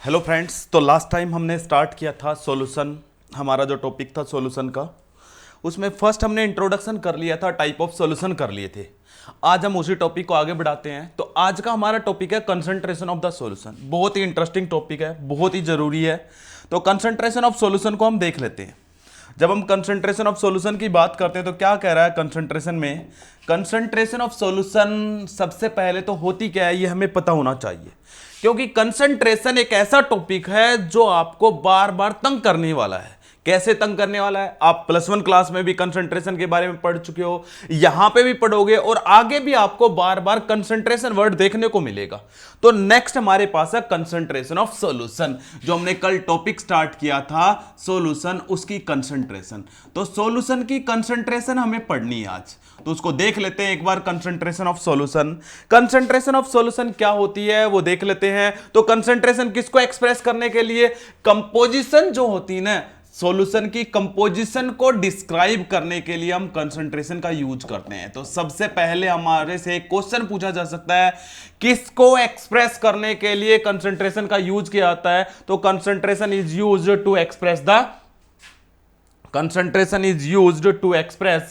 Hello friends, तो last time हमने start किया था सॉल्यूशन। हमारा जो टॉपिक था सॉल्यूशन का, उसमें फर्स्ट हमने इंट्रोडक्शन कर लिया था, टाइप ऑफ सॉल्यूशन कर लिए थे। आज हम उसी टॉपिक को आगे बढ़ाते हैं। तो आज का हमारा टॉपिक है कंसंट्रेशन ऑफ द सॉल्यूशन। बहुत ही इंटरेस्टिंग टॉपिक है, बहुत ही जरूरी है। तो कंसंट्रेशन ऑफ सॉल्यूशन को हम देख लेते हैं। जब हम कंसंट्रेशन ऑफ सॉल्यूशन की बात करते हैं तो क्या कह रहा है कंसंट्रेशन में? कंसंट्रेशन ऑफ सॉल्यूशन सबसे पहले तो होती क्या है ये हमें पता होना चाहिए, क्योंकि कंसंट्रेशन एक ऐसा टॉपिक है जो आपको बार बार तंग करने वाला है। कैसे तंग करने वाला है? आप +1 क्लास में भी कंसंट्रेशन के बारे में पढ़ चुके हो, यहां पे भी पढ़ोगे और आगे भी आपको बार बार कंसंट्रेशन वर्ड देखने को मिलेगा। तो नेक्स्ट हमारे पास है कंसंट्रेशन ऑफ सॉल्यूशन, जो हमने कल टॉपिक स्टार्ट किया था सॉल्यूशन, उसकी कंसंट्रेशन। तो सॉल्यूशन की कंसंट्रेशन हमें पढ़नी है आज, तो उसको देख लेते हैं एक बार। Concentration of solution, concentration of solution क्या होती है वो देख लेते हैं। तो कंसंट्रेशन किसको एक्सप्रेस करने के लिए? कंपोजिशन जो होती है ना, सॉल्यूशन की कंपोजिशन को डिस्क्राइब करने के लिए हम कंसंट्रेशन का यूज करते हैं। तो सबसे पहले हमारे से एक क्वेश्चन पूछा जा सकता है, किसको एक्सप्रेस करने के लिए कंसंट्रेशन का यूज किया जाता है? तो concentration is used to express the concentration is used to express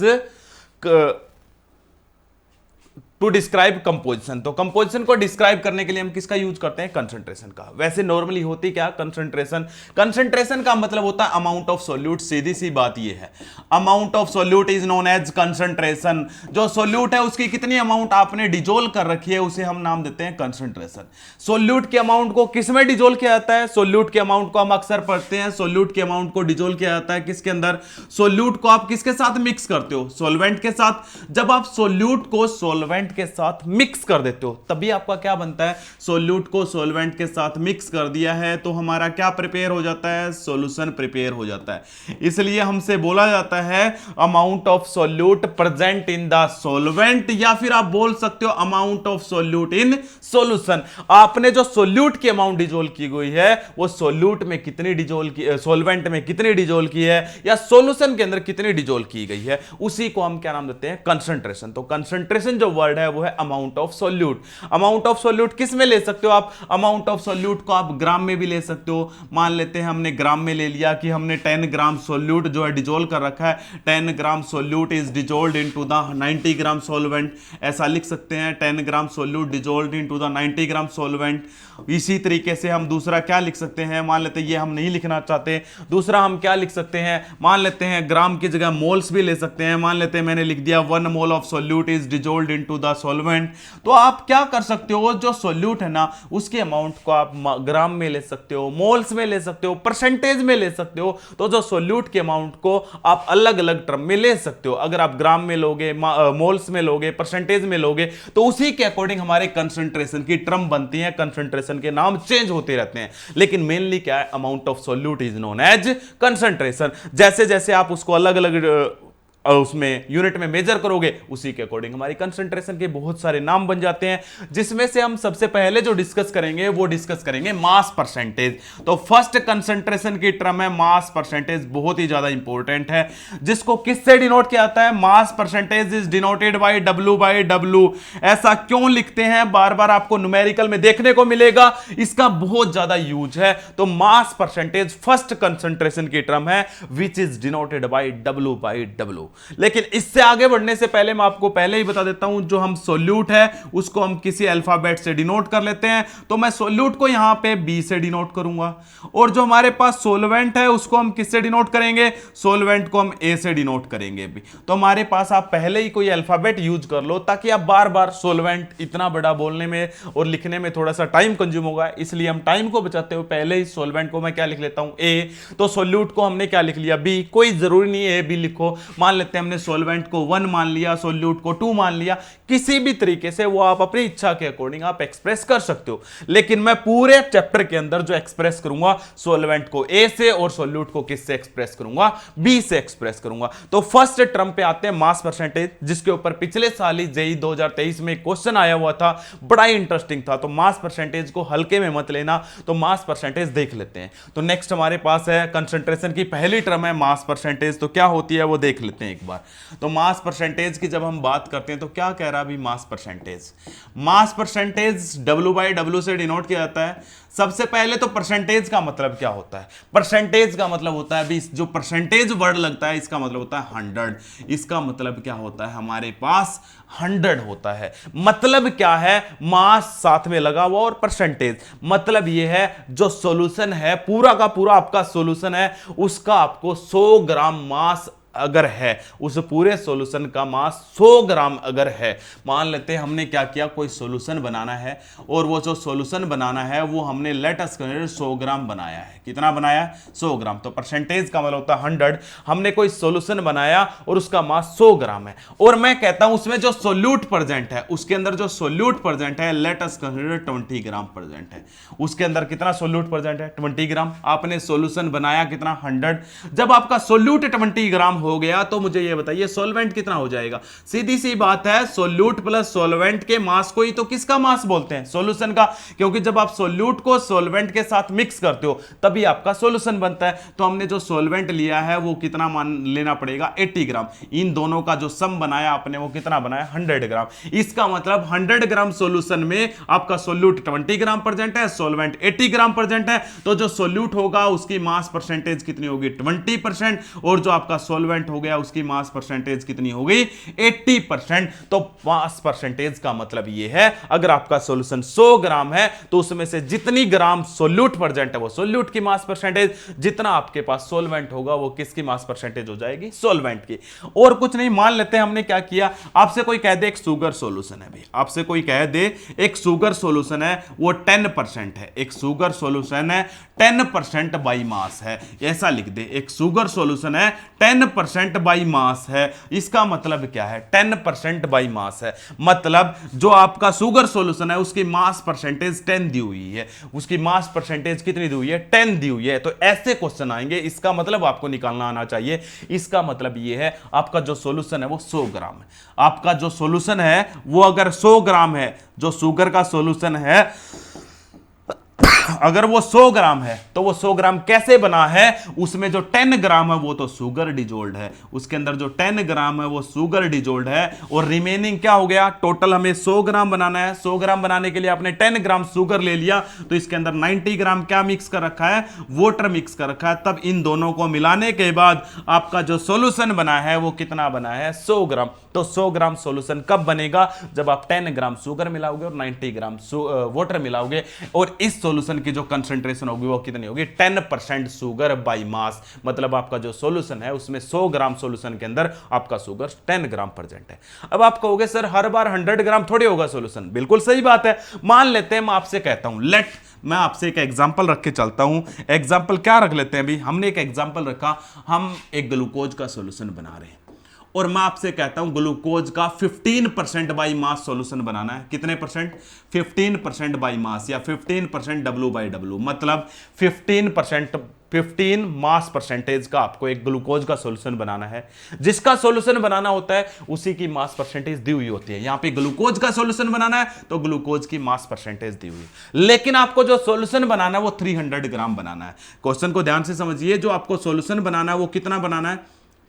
to describe composition. तो कंपोजिशन को डिस्क्राइब करने के लिए हम किसका यूज करते हैं? कंसंट्रेशन का। वैसे नॉर्मली होती क्या कंसंट्रेशन? कंसंट्रेशन का मतलब होता है अमाउंट ऑफ सॉल्यूट। सीधी सी बात ये है, amount of solute is known as concentration. जो सॉल्यूट है उसकी कितनी अमाउंट आपने डिजोल्व कर रखी है उसे हम नाम देते हैं कंसंट्रेशन। सॉल्यूट के अमाउंट को किस में डिजोल्व किया जाता है? सॉल्यूट के अमाउंट को हम अक्सर पढ़ते हैं, सॉल्यूट के अमाउंट को डिजोल्व किया जाता है किसके अंदर? सॉल्यूट को आप किसके साथ मिक्स करते हो? सॉल्वेंट के साथ। जब आप सॉल्यूट को सॉल्वेंट के साथ मिक्स कर देते हो तभी आपका क्या बनता है? सॉल्यूट को सॉल्वेंट के साथ मिक्स कर दिया है तो हमारा क्या प्रिपेयर हो जाता है? सॉल्यूशन प्रिपेयर हो जाता है। इसलिए हमसे बोला जाता है amount of solute present in the solvent, या फिर आप बोल सकते हो amount of solute in solution. आपने जो सॉल्यूट की अमाउंट डिजोल्व की गई है वो सॉल्यूट में कितनी डिजोल्व की, सॉल्वेंट में कितनी डिजोल्व की है या सॉल्यूशन के अंदर कितनी डिजोल्व की गई है, उसी को हम क्या नाम देते हैं? कंसंट्रेशन। तो कंसंट्रेशन जो वर्ड है वो है amount of solute. Amount of solute किस में ले सकते हो आप? अमाउंट ऑफ सॉल्यूट को आप ग्राम में भी ले सकते हो। मान लेते हैं हमने ग्राम में ले लिया कि हमने 10 ग्राम सॉल्यूट जो है डिजोल्व कर रखा है। 10 gram solute is dissolved into the 90 gram solvent. ऐसा लिख सकते हैं 10 gram solute dissolved into the 90 gram solvent. इसी तरीके से हम दूसरा क्या लिख सकते हैं? मान लेते हैं ये हम नहीं लिखना चाहते, दूसरा हम क्या लिख सकते हैं? मान लेते हैं ग्राम की जगह मोल्स भी ले सकते हैं। मान लेते हैं मैंने लिख दिया 1 mole of solute is dissolved into the solvent. तो आप क्या कर सकते हो, जो सॉल्यूट है ना उसके अमाउंट को आप ग्राम में ले सकते हो, मोल्स में ले सकते हो, परसेंटेज में ले सकते हो। तो जो सॉल्यूट के अमाउंट को आप अलग अलग टर्म में ले सकते हो। अगर आप ग्राम में लोगे, मोल्स में लोगे, परसेंटेज में लोगे, तो उसी के अकॉर्डिंग हमारे कंसंट्रेशन की टर्म बनती है। कंसंट्रेशन के नाम चेंज होते रहते हैं, लेकिन मेनली क्या है? Amount of solute is known as concentration. जैसे जैसे आप उसको अलग अलग उसमें यूनिट में मेजर करोगे उसी के अकॉर्डिंग हमारी कंसंट्रेशन के बहुत सारे नाम बन जाते हैं, जिसमें से हम सबसे पहले जो डिस्कस करेंगे वो डिस्कस करेंगे मास परसेंटेज। तो फर्स्ट कंसंट्रेशन की टर्म है मास परसेंटेज, बहुत ही ज्यादा इंपॉर्टेंट है, जिसको किससे डिनोट किया जाता है? Mass percentage is denoted by W/W। ऐसा क्यों लिखते हैं? बार बार आपको न्यूमेरिकल में देखने को मिलेगा, इसका बहुत ज्यादा यूज है। तो मास परसेंटेज फर्स्ट कंसंट्रेशन की टर्म है which is denoted by W/W। लेकिन इससे आगे बढ़ने से पहले मैं आपको पहले ही बता देता हूं, जो हम सॉल्यूट है उसको हम किसी अल्फाबेट से डिनोट कर लेते हैं। तो मैं सॉल्यूट को यहां पे B से डिनोट करूंगा, और जो हमारे पास सॉल्वेंट है उसको हम किससे डिनोट करेंगे? सॉल्वेंट को हम A से डिनोट करेंगे भी। तो हमारे पास आप पहले ही कोई अल्फाबेट यूज कर लो, ताकि आप बार बार सॉल्वेंट इतना बड़ा बोलने में और लिखने में थोड़ा सा टाइम कंज्यूम होगा, इसलिए हम टाइम को बचाते हुए पहले ही सॉल्वेंट को मैं क्या लिख लेता हूं? A। तो सॉल्यूट को हमने क्या लिख लिया? B। कोई जरूरी नहीं है A B लिखो, मान लेते हैं हमने सॉल्वेंट को 1 मान लिया, सॉल्यूट को 2 मान लिया, किसी भी तरीके से वो आप अपनी इच्छा के अकॉर्डिंग आप एक्सप्रेस कर सकते हो। लेकिन मैं पूरे चैप्टर के अंदर जो एक्सप्रेस करूंगा सॉल्वेंट को A से और सॉल्यूट को किससे एक्सप्रेस करूंगा? B से एक्सप्रेस करूंगा। तो फर्स्ट टर्म पे आते हैं मास परसेंटेज, जिसके ऊपर पिछले साल ही जेईई 2023 में क्वेश्चन आया हुआ था, बड़ा इंटरेस्टिंग था। तो मास परसेंटेज को हल्के में मत लेना, तो मास परसेंटेज देख लेते हैं। तो नेक्स्ट हमारे पास है कंसंट्रेशन की पहली टर्म है मास परसेंटेज। तो क्या होती है वो देख लेते हैं। एक बार। तो मास परसेंटेज की जब हम बात करते हैं तो क्या कह रहा है अभी mass percentage? Mass percentage W/W से डिनोट किया जाता है। सबसे पहले तो परसेंटेज का मतलब क्या होता है? परसेंटेज का मतलब होता है अभी जो परसेंटेज वर्ड लगता है इसका मतलब होता है 100। इसका मतलब क्या होता है? हमारे पास 100 होता है। मतलब क्या है? मास साथ में लगा हुआ और परसेंटेज, मतलब ये है जो सॉल्यूशन है पूरा का पूरा आपका सॉल्यूशन है उसका आपको 100 ग्राम मास अगर है, उस पूरे सॉल्यूशन का मास 100 ग्राम अगर है, मान लेते हैं हमने क्या किया, कोई सॉल्यूशन बनाना है और वो जो सॉल्यूशन बनाना है वो हमने लेट अस कंसीडर 100 ग्राम बनाया है। कितना बनाया? 100 ग्राम। तो परसेंटेज का मतलब होता है 100। हमने कोई सॉल्यूशन बनाया और उसका मास 100 ग्राम है और मैं कहता हूं उसमें जो सोल्यूट प्रेजेंट है, उसके अंदर जो सोल्यूट प्रेजेंट है लेट अस कंसीडर 20 ग्राम प्रेजेंट है। उसके अंदर कितना सोल्यूट प्रेजेंट है? 20 ग्राम। आपने सॉल्यूशन बनाया कितना? 100। जब आपका सोल्यूट 20 ग्राम हो गया तो मुझे यह बताइए सॉल्वेंट कितना हो जाएगा? सीधी सी बात है, सोल्यूट प्लस सॉल्वेंट के मास को ही तो किसका मास बोलते हैं? सॉल्यूशन का। क्योंकि जब आप सोल्यूट को सॉल्वेंट के साथ मिक्स करते हो तभी आपका सॉल्यूशन बनता है। तो हमने जो सॉल्वेंट लिया है वो कितना मान लेना पड़ेगा? 80 ग्राम। इन दोनों का जो सम बनाया आपने वो कितना बनाया? 100 ग्राम। इसका मतलब 100 ग्राम सॉल्यूशन में आपका सोल्यूट 20 ग्राम प्रेजेंट है, सॉल्वेंट 80 ग्राम प्रेजेंट है। तो जो सोल्यूट होगा उसकी मास परसेंटेज कितनी होगी? 20%। और जो आपका सॉल्वेंट हो गया उसकी मास परसेंटेज कितनी हो गई? 80%। तो मास परसेंटेज का मतलब यह है अगर आपका सॉल्यूशन 100 ग्राम है तो उसमें से जितनी ग्राम सोल्यूट प्रेजेंट है वो सोल्यूट की मास परसेंटेज, जितना आपके पास सॉल्वेंट होगा वो किसकी मास परसेंटेज हो जाएगी? सॉल्वेंट की। और कुछ नहीं, मान लेते हैं हमने क्या किया, आपसे कोई कह दे एक शुगर सॉल्यूशन है भाई, आपसे कोई कह दे एक शुगर सॉल्यूशन है वो 10% है, एक शुगर सॉल्यूशन है 10% बाई मास है, ऐसा लिख दे। एक शुगर सॉल्यूशन है 10% बाई मास है। इसका मतलब क्या है? 10% बाई मास है, मतलब जो आपका शुगर सॉल्यूशन है उसकी मास परसेंटेज 10 दी हुई है। उसकी मास परसेंटेज कितनी दी हुई है? 10 दी हुई है। तो ऐसे क्वेश्चन आएंगे, इसका मतलब आपको निकालना आना चाहिए। इसका मतलब यह है आपका जो सॉल्यूशन है वो 100 ग्राम है। आपका जो सॉल्यूशन है वो अगर 100 ग्राम है, जो शुगर का सॉल्यूशन है अगर वो 100 ग्राम है तो वो 100 ग्राम कैसे बना है? उसमें जो 10 ग्राम है वो तो शुगर डिजोल्ड है, उसके अंदर जो 10 ग्राम है वो शुगर डिजोल्ड है और रिमेनिंग क्या हो गया? टोटल हमें 100 ग्राम बनाना है। 100 ग्राम बनाने के लिए आपने 10 ग्राम शुगर ले लिया तो इसके अंदर 90 ग्राम क्या मिक्स कर रखा है? वाटर मिक्स कर रखा है। तब इन दोनों को मिलाने के बाद आपका जो सॉल्यूशन बना है वो कितना बना है? 100 ग्राम। तो 100 ग्राम सॉल्यूशन कब बनेगा? जब आप 10 ग्राम शुगर मिलाओगे और 90 ग्राम वाटर मिलाओगे और इस सॉल्यूशन की जो कंसंट्रेशन होगी वो कितनी होगी? 10% शुगर बाई मास। मतलब आपका जो सॉल्यूशन है उसमें 100 ग्राम सॉल्यूशन के अंदर आपका शुगर 10 ग्राम प्रेजेंट है। अब आप कहोगे सर हर बार 100 ग्राम थोड़ी होगा सॉल्यूशन। बिल्कुल सही बात है। मान लेते हैं मैं आपसे कहता हूं, मैं आपसे एक एग्जांपल रख के चलता हूं। एग्जांपल क्या रख लेते हैं अभी? हमने एक एग्जांपल रखा, हम एक ग्लूकोज का सॉल्यूशन बना रहे हैं और मैं आपसे कहता हूं ग्लूकोज का 15% बाई मास सॉल्यूशन बनाना है। कितने परसेंट? 15% बाई मास या 15% W/W, मतलब 15 मास परसेंटेज का आपको एक ग्लूकोज का सॉल्यूशन बनाना है। जिसका सॉल्यूशन बनाना होता है उसी की मास परसेंटेज दी हुई होती है। यहां पे ग्लूकोज का सॉल्यूशन बनाना है तो ग्लूकोज की मास परसेंटेज दी हुई है। लेकिन आपको जो सॉल्यूशन बनाना है वो 300 ग्राम बनाना है। क्वेश्चन को ध्यान से समझिए, जो आपको सॉल्यूशन बनाना है वो कितना बनाना है?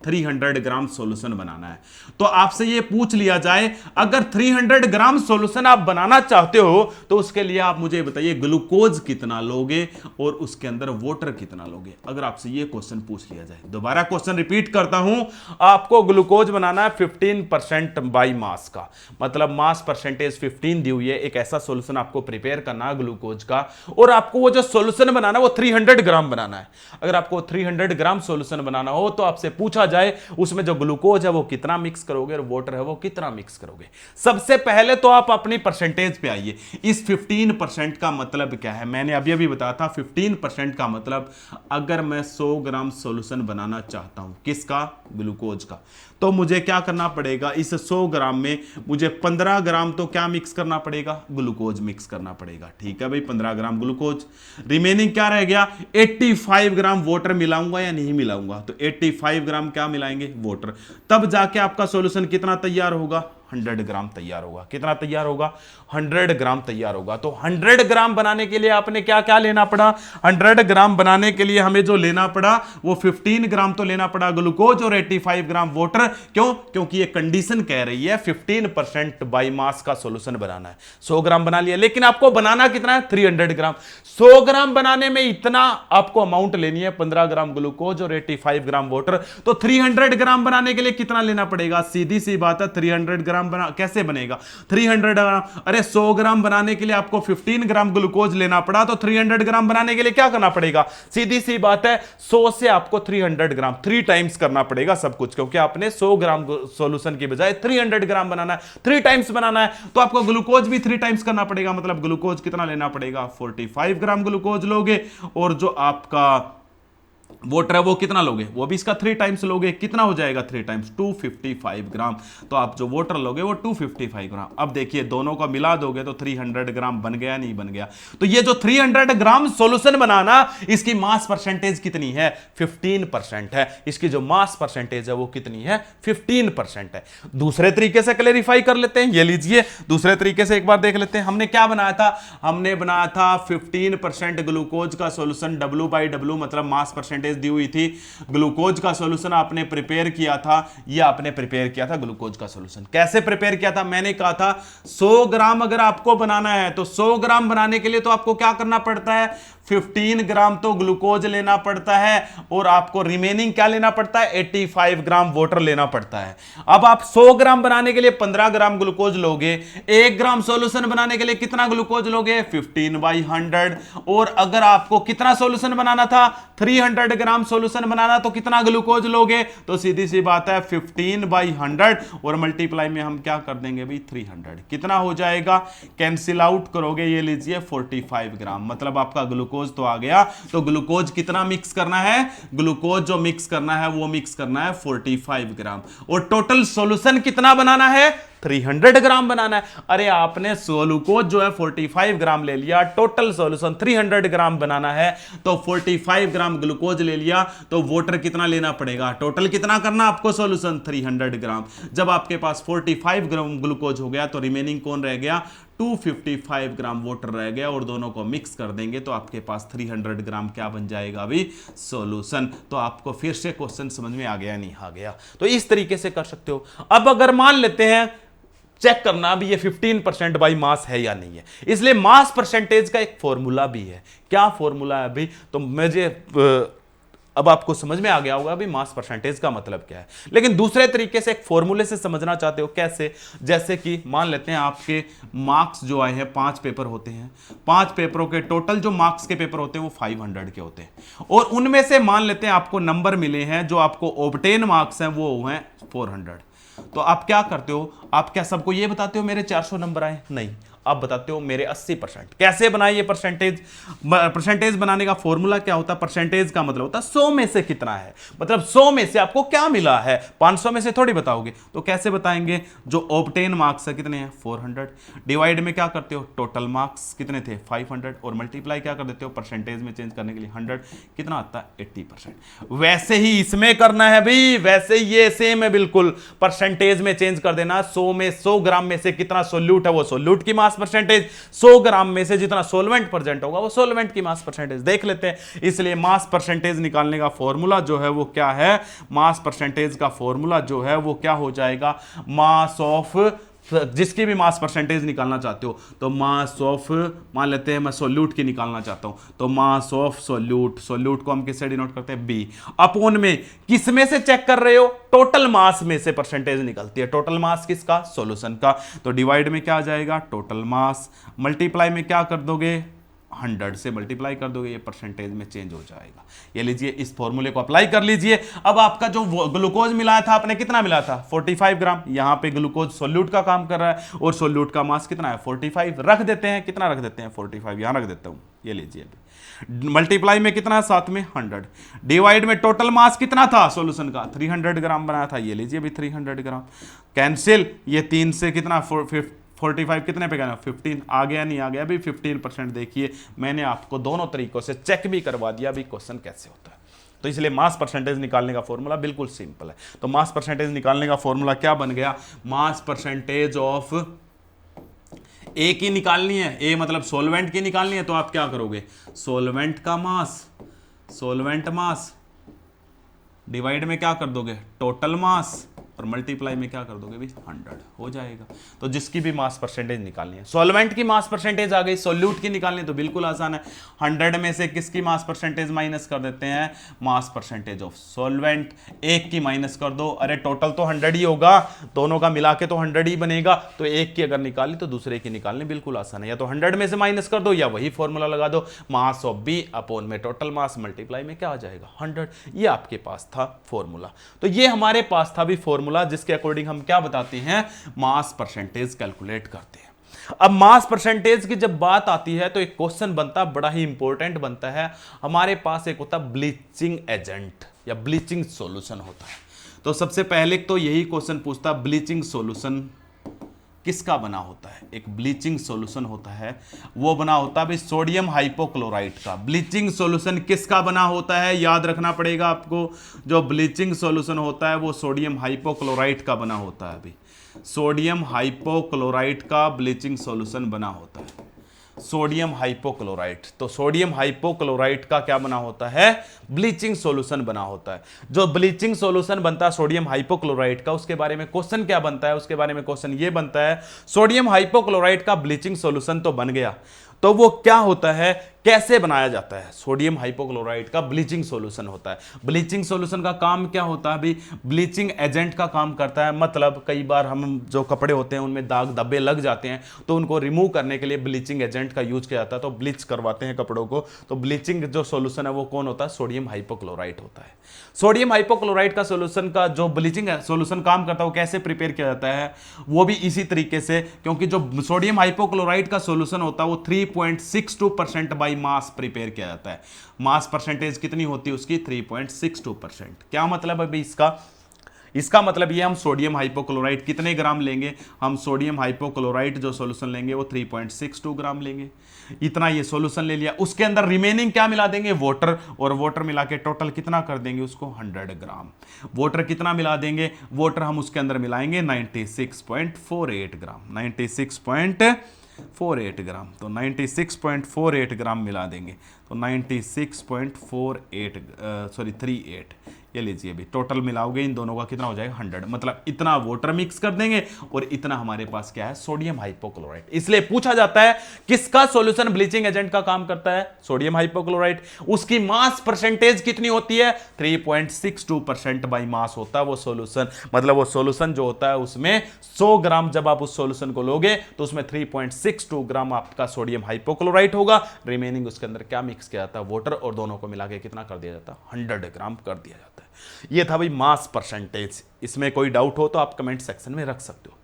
300 ग्राम सॉल्यूशन बनाना है। तो आपसे ये पूछ लिया जाए अगर 300 ग्राम सॉल्यूशन आप बनाना चाहते हो तो उसके लिए आप मुझे बताइए ग्लूकोज कितना लोगे और उसके अंदर वाटर कितना लोगे। अगर आपसे ये क्वेश्चन पूछ लिया जाए, दोबारा क्वेश्चन रिपीट करता हूं, आपको ग्लूकोज बनाना है 15% बाई मास का, मतलब मास परसेंटेज 15 दी हुई है। एक ऐसा सॉल्यूशन आपको प्रिपेयर करना है ग्लूकोज का और आपको वो जो सॉल्यूशन बनाना है वो 300 ग्राम बनाना है। अगर आपको 300 ग्राम सॉल्यूशन बनाना हो तो आपसे पूछा जाए उसमें जो ग्लूकोज है वो कितना मिक्स करोगे और वाटर है वो कितना मिक्स करोगे। सबसे पहले तो आप अपनी परसेंटेज पे आइए। इस 15% का मतलब क्या है? मैंने अभी बताया था 15% का मतलब अगर मैं 100 ग्राम सॉल्यूशन बनाना चाहता हूं, किसका? ग्लूकोज का, तो मुझे क्या करना पड़ेगा? इस 100 ग्राम में मुझे 15 ग्राम तो क्या मिक्स करना पड़ेगा? ग्लूकोज मिक्स करना पड़ेगा। ठीक है भाई, 15 ग्राम ग्लूकोज। रिमेनिंग क्या रह गया? 85 ग्राम वाटर मिलाऊंगा या नहीं मिलाऊंगा? तो 85 ग्राम क्या मिलाएंगे? वाटर। तब जाके आपका सॉल्यूशन कितना तैयार होगा? 100 ग्राम तैयार होगा। कितना तैयार होगा? 100 ग्राम तैयार होगा। तो 100 ग्राम बनाने के लिए आपने क्या क्या लेना पड़ा? 100 ग्राम बनाने के लिए हमें जो लेना पड़ा वो 15 ग्राम तो लेना पड़ा ग्लूकोज और 85 ग्राम वाटर। क्यों? क्योंकि ये कंडीशन कह रही है 15% बाई मास का सॉल्यूशन बनाना है। 100 ग्राम बना लिया, लेकिन आपको बनाना कितना है? 300 ग्राम। 100 ग्राम बनाने में इतना आपको अमाउंट लेनी है, 15 ग्राम ग्लूकोज और 85 ग्राम वाटर। तो 300 ग्राम बनाने के लिए कितना लेना पड़ेगा? सीधी सी बात है, 300 ग्राम कैसे बनेगा? 300 ग्राम, अरे 100 ग्राम बनाने के लिए आपको 15 ग्राम ग्लूकोज लेना पड़ा, तो 300 ग्राम बनाने के लिए क्या करना पड़ेगा? सीधी सी बात है, 100 से आपको 300 ग्राम 3 टाइम्स करना पड़ेगा सब कुछ, क्योंकि आपने 100 ग्राम सॉल्यूशन की बजाय 300 ग्राम बनाना है, 3 टाइम्स बनाना है, तो आपको ग्लूकोज भी 3 टाइम्स करना पड़ेगा। मतलब ग्लूकोज कितना लेना पड़ेगा? 45 ग्राम ग्लूकोज लोगे, और जो आपका वाटर है वो कितना लोगे? वो भी इसका 3 टाइम्स लोगे। कितना हो जाएगा 3 टाइम्स? 255 ग्राम। तो आप जो वाटर लोगे वो 255 ग्राम। अब देखिए दोनों को मिला दोगे तो 300 ग्राम बन गया, नहीं बन गया? तो ये जो 300 ग्राम सॉल्यूशन बनाना, इसकी मास परसेंटेज कितनी है? 15% है। इसकी जो मास परसेंटेज है वो कितनी है? 15% है। दूसरे तरीके से क्लेरिफाई कर लेते हैं, ये लीजिए दूसरे तरीके से एक बार देख लेते हैं। हमने क्या बनाया था? हमने बनाया था 15% ग्लूकोज का सॉल्यूशन, W/W मतलब मास परसेंटेज दी हुई थी। ग्लूकोज का सॉल्यूशन आपने प्रिपेयर किया था, ये आपने प्रिपेयर किया था ग्लूकोज का सॉल्यूशन। कैसे प्रिपेयर किया था? मैंने कहा था 100 ग्राम अगर आपको बनाना है तो 100 ग्राम बनाने के लिए तो आपको क्या करना पड़ता है? 15 ग्राम तो ग्लूकोज लेना पड़ता है, और आपको रिमेनिंग क्या लेना पड़ता है? 85 ग्राम वाटर लेना पड़ता है। अब आप 100 ग्राम बनाने के लिए 15 ग्राम ग्लूकोज लोगे, 1 ग्राम सॉल्यूशन बनाने के लिए कितना ग्लूकोज लोगे? 15/100। और अगर आपको कितना सॉल्यूशन बनाना था? 300 ग्राम सॉल्यूशन बनाना, तो कितना ग्लूकोज लोगे? तो सीधी सी बात है 15/100, और मल्टीप्लाई में हम क्या कर देंगे भाई? 300। कितना हो जाएगा? कैंसिल आउट करोगे, ये लीजिए 45 ग्राम। मतलब आपका ग्लूकोज तो आ गया। तो ग्लूकोज कितना मिक्स करना है? ग्लूकोज जो मिक्स करना है वो मिक्स करना है 45 ग्राम। और टोटल सॉल्यूशन कितना बनाना है? 300 ग्राम बनाना है। अरे आपने ग्लूकोज जो है 45 ग्राम ले लिया, टोटल सॉल्यूशन 300 ग्राम बनाना है, तो 45 ग्राम ग्लूकोज ले लिया, तो वाटर कितना लेना पड़ेगा? टोटल कितना करना आपको सॉल्यूशन? 300 ग्राम। जब आपके पास 45 ग्राम ग्लूकोज हो गया तो रिमेनिंग कौन रह गया? 255 ग्राम वाटर रह गया, और दोनों को मिक्स कर देंगे तो आपके पास 300 ग्राम क्या बन जाएगा अभी? सॉल्यूशन। तो आपको फिर से क्वेश्चन समझ में आ गया? नहीं आ गया? तो इस तरीके से कर सकते हो। अब अगर मान लेते हैं, चेक करना भी ये 15% बाई मास है या नहीं है, इसलिए मास परसेंटेज का एक फॉर्मूला भी है। क्या फॉर्मूला है अभी? तो मुझे अब आपको समझ में आ गया होगा अभी मास परसेंटेज का मतलब क्या है। लेकिन दूसरे तरीके से एक फॉर्मूले से समझना चाहते हो, कैसे? जैसे कि मान लेते हैं आपके मार्क्स जो आए हैं, 5 पेपर होते हैं, 5 पेपरों के टोटल जो मार्क्स के पेपर होते हैं वो 500 के होते हैं, और उनमें से मान लेते हैं आपको नंबर मिले हैं, जो आपको ऑब्टेन मार्क्स हैं वो हैं 400। तो आप क्या करते हो? आप क्या सबको ये बताते हो मेरे 400 नंबर आए? नहीं, आप बताते हो मेरे 80%। कैसे बनाए ये परसेंटेज? परसेंटेज बनाने का फॉर्मूला क्या होता है? परसेंटेज का मतलब होता है 100 में से कितना है, मतलब 100 में से आपको क्या मिला है, 500 में से थोड़ी बताओगे। तो कैसे बताएंगे? जो ऑब्टेन मार्क्स है कितने हैं? 400। डिवाइड में क्या करते हो? टोटल मार्क्स कितने थे? 500, और मल्टीप्लाई क्या कर देते हो? परसेंटेज में चेंज करने के लिए 100। कितना आता है? 80%। वैसे ही इसमें करना है भाई, वैसे ही ये सेम है बिल्कुल। परसेंटेज में चेंज कर देना, 100 में 100 ग्राम में से कितना सोल्यूट है वो सोल्यूट की मास परसेंटेज, 100 ग्राम में से जितना सोलवेंट प्रेजेंट होगा वो सोलवेंट की मास परसेंटेज। देख लेते हैं। इसलिए मास परसेंटेज निकालने का फॉर्मूला जो है वो क्या है? मास परसेंटेज का फॉर्मूला जो है वो क्या हो जाएगा? मास ऑफ, जिसकी भी मास परसेंटेज निकालना चाहते हो, तो मास ऑफ, मान लेते हैं मैं सोल्यूट की निकालना चाहता हूं, तो मास ऑफ सोल्यूट, सोल्यूट को हम किससे डिनोट करते हैं? बी। अपॉन में किस में से चेक कर रहे हो? टोटल मास में से परसेंटेज निकलती है। टोटल मास किसका? सॉल्यूशन का। तो डिवाइड में क्या आ जाएगा? Total mass. मल्टीप्लाई में क्या कर दोगे? 100 से मल्टीप्लाई कर दोगे, ये परसेंटेज में चेंज हो जाएगा। ये लीजिए, इस फॉर्मूले को अप्लाई कर लीजिए। अब आपका जो ग्लूकोज मिलाया था आपने, कितना मिला था? 45 ग्राम। यहां पे ग्लूकोज सोल्यूट का काम कर रहा है, और सोल्यूट का मास कितना है? 45। रख देते हैं, कितना रख देते हैं? 45 यहां रख देता हूं। ये लीजिए, मल्टीप्लाई में कितना है? साथ में 100। डिवाइड में टोटल मास कितना था सॉल्यूशन का? 300 ग्राम बनाया था। ये लीजिए भी 300 ग्राम। कैंसिल, ये 3 से कितना? 45 कितने पे गया? 15। आ गया? नहीं आ गया? अभी 15%। देखिए मैंने आपको दोनों तरीकों से चेक भी करवा दिया अभी क्वेश्चन कैसे होता है। तो इसलिए मास परसेंटेज निकालने का फॉर्मूला बिल्कुल सिंपल है। तो मास परसेंटेज निकालने का फॉर्मूला क्या बन गया, मास परसेंटेज ऑफ ए की निकालनी है, ए मतलब सॉल्वेंट की निकालनी है, तो आप क्या करोगे, सॉल्वेंट का मास, सॉल्वेंट मास डिवाइड में क्या कर दोगे, टोटल मास, और मल्टीप्लाई में क्या कर दोगे भी 100 हो जाएगा। तो जिसकी भी मास परसेंटेज निकालनी है, सॉल्वेंट की मास परसेंटेज आ गई, सोल्यूट की निकालनी है तो बिल्कुल आसान है, 100 में से किसकी मास परसेंटेज माइनस कर देते हैं, मास परसेंटेज ऑफ सॉल्वेंट, एक की माइनस कर दो, अरे टोटल तो 100 ही होगा, दोनों का मिला के तो 100 ही बनेगा, तो एक की अगर निकाली तो दूसरे की निकालनी बिल्कुल आसान है, या तो 100 में से माइनस कर दो या वही फॉर्मूला लगा दो, मास ऑफ बी अपॉन में टोटल मास मल्टीप्लाई में क्या आ जाएगा 100, ये आपके पास था फॉर्मूला। तो ये हमारे पास था भी फॉर्मूला जिसके अकॉर्डिंग हम क्या बताते हैं, मास परसेंटेज कैलकुलेट करते हैं। अब मास परसेंटेज की जब बात आती है तो एक क्वेश्चन बनता है, बड़ा ही इंपॉर्टेंट बनता है, हमारे पास एक होता है ब्लीचिंग एजेंट या ब्लीचिंग सॉल्यूशन होता है। तो सबसे पहले तो यही क्वेश्चन पूछता है ब्लीचिंग सॉल्यूशन किसका बना होता है, एक ब्लीचिंग सॉल्यूशन होता है, वो बना होता है भाई सोडियम हाइपोक्लोराइट का। ब्लीचिंग सॉल्यूशन किसका बना होता है, याद रखना पड़ेगा आपको, जो ब्लीचिंग सॉल्यूशन होता है वो सोडियम हाइपोक्लोराइट का बना होता है। अभी सोडियम हाइपोक्लोराइट का ब्लीचिंग सॉल्यूशन बना होता है, सोडियम हाइपोक्लोराइट। तो सोडियम हाइपोक्लोराइट का क्या बना होता है, ब्लीचिंग सॉल्यूशन बना होता है। जो ब्लीचिंग सॉल्यूशन बनता है सोडियम हाइपोक्लोराइट का, उसके बारे में क्वेश्चन क्या बनता है, उसके बारे में क्वेश्चन ये बनता है, सोडियम हाइपोक्लोराइट का ब्लीचिंग सॉल्यूशन तो बन गया, तो वो क्या होता है, कैसे बनाया जाता है, सोडियम हाइपोक्लोराइट का ब्लीचिंग सॉल्यूशन होता है। ब्लीचिंग सॉल्यूशन का काम क्या होता है भाई, ब्लीचिंग एजेंट का काम करता है। मतलब कई बार हम जो कपड़े होते हैं उनमें दाग धब्बे लग जाते हैं, तो उनको रिमूव करने के लिए ब्लीचिंग एजेंट का यूज किया जाता है, तो ब्लीच करवाते हैं कपड़ों को। तो ब्लीचिंग जो सॉल्यूशन है वो कौन होता है, सोडियम हाइपोक्लोराइट होता है। सोडियम हाइपोक्लोराइट का सॉल्यूशन का जो ब्लीचिंग सॉल्यूशन काम करता है वो कैसे प्रिपेयर किया जाता है, वो भी इसी तरीके से, क्योंकि जो सोडियम हाइपोक्लोराइट का सॉल्यूशन होता है वो 3.62% बाई मास प्रिपेयर किया जाता है। मास परसेंटेज कितनी होती है उसकी, 3.62%। क्या मतलब है भाई इसका मतलब ये हम सोडियम हाइपोक्लोराइट कितने ग्राम लेंगे, हम सोडियम हाइपोक्लोराइट जो सॉल्यूशन लेंगे वो 3.62 ग्राम लेंगे। इतना ये सॉल्यूशन ले लिया, उसके अंदर रिमेनिंग क्या मिला देंगे, वाटर, और वाटर मिला के टोटल कितना कर देंगे उसको 100 ग्राम। वाटर कितना मिला देंगे, वाटर हम उसके अंदर मिलाएंगे 96.48 ग्राम, 96.48 ग्राम। तो 96.48 ग्राम मिला देंगे, तो 38 ये लीजिए भी, टोटल मिलाओगे इन दोनों का कितना हो जाएगा 100। मतलब इतना वाटर मिक्स कर देंगे और इतना हमारे पास क्या है, सोडियम हाइपोक्लोराइट। इसलिए पूछा जाता है किसका सॉल्यूशन ब्लीचिंग एजेंट का काम करता है, सोडियम हाइपोक्लोराइट। उसकी मास परसेंटेज कितनी होती है, 3.62% बाई मास होता है वो सॉल्यूशन। मतलब वो सॉल्यूशन जो होता है उसमें 100 ग्राम जब आप उस सॉल्यूशन को लोगे तो उसमें 3.62 ग्राम आपका सोडियम हाइपोक्लोराइट होगा, रिमेनिंग उसके अंदर क्या मिक्स किया जाता है, वाटर, और दोनों को मिला के कितना कर दिया जाता है, 100 ग्राम कर दिया जाता है। ये था भाई मास परसेंटेज। इसमें कोई डाउट हो तो आप कमेंट सेक्शन में रख सकते हो।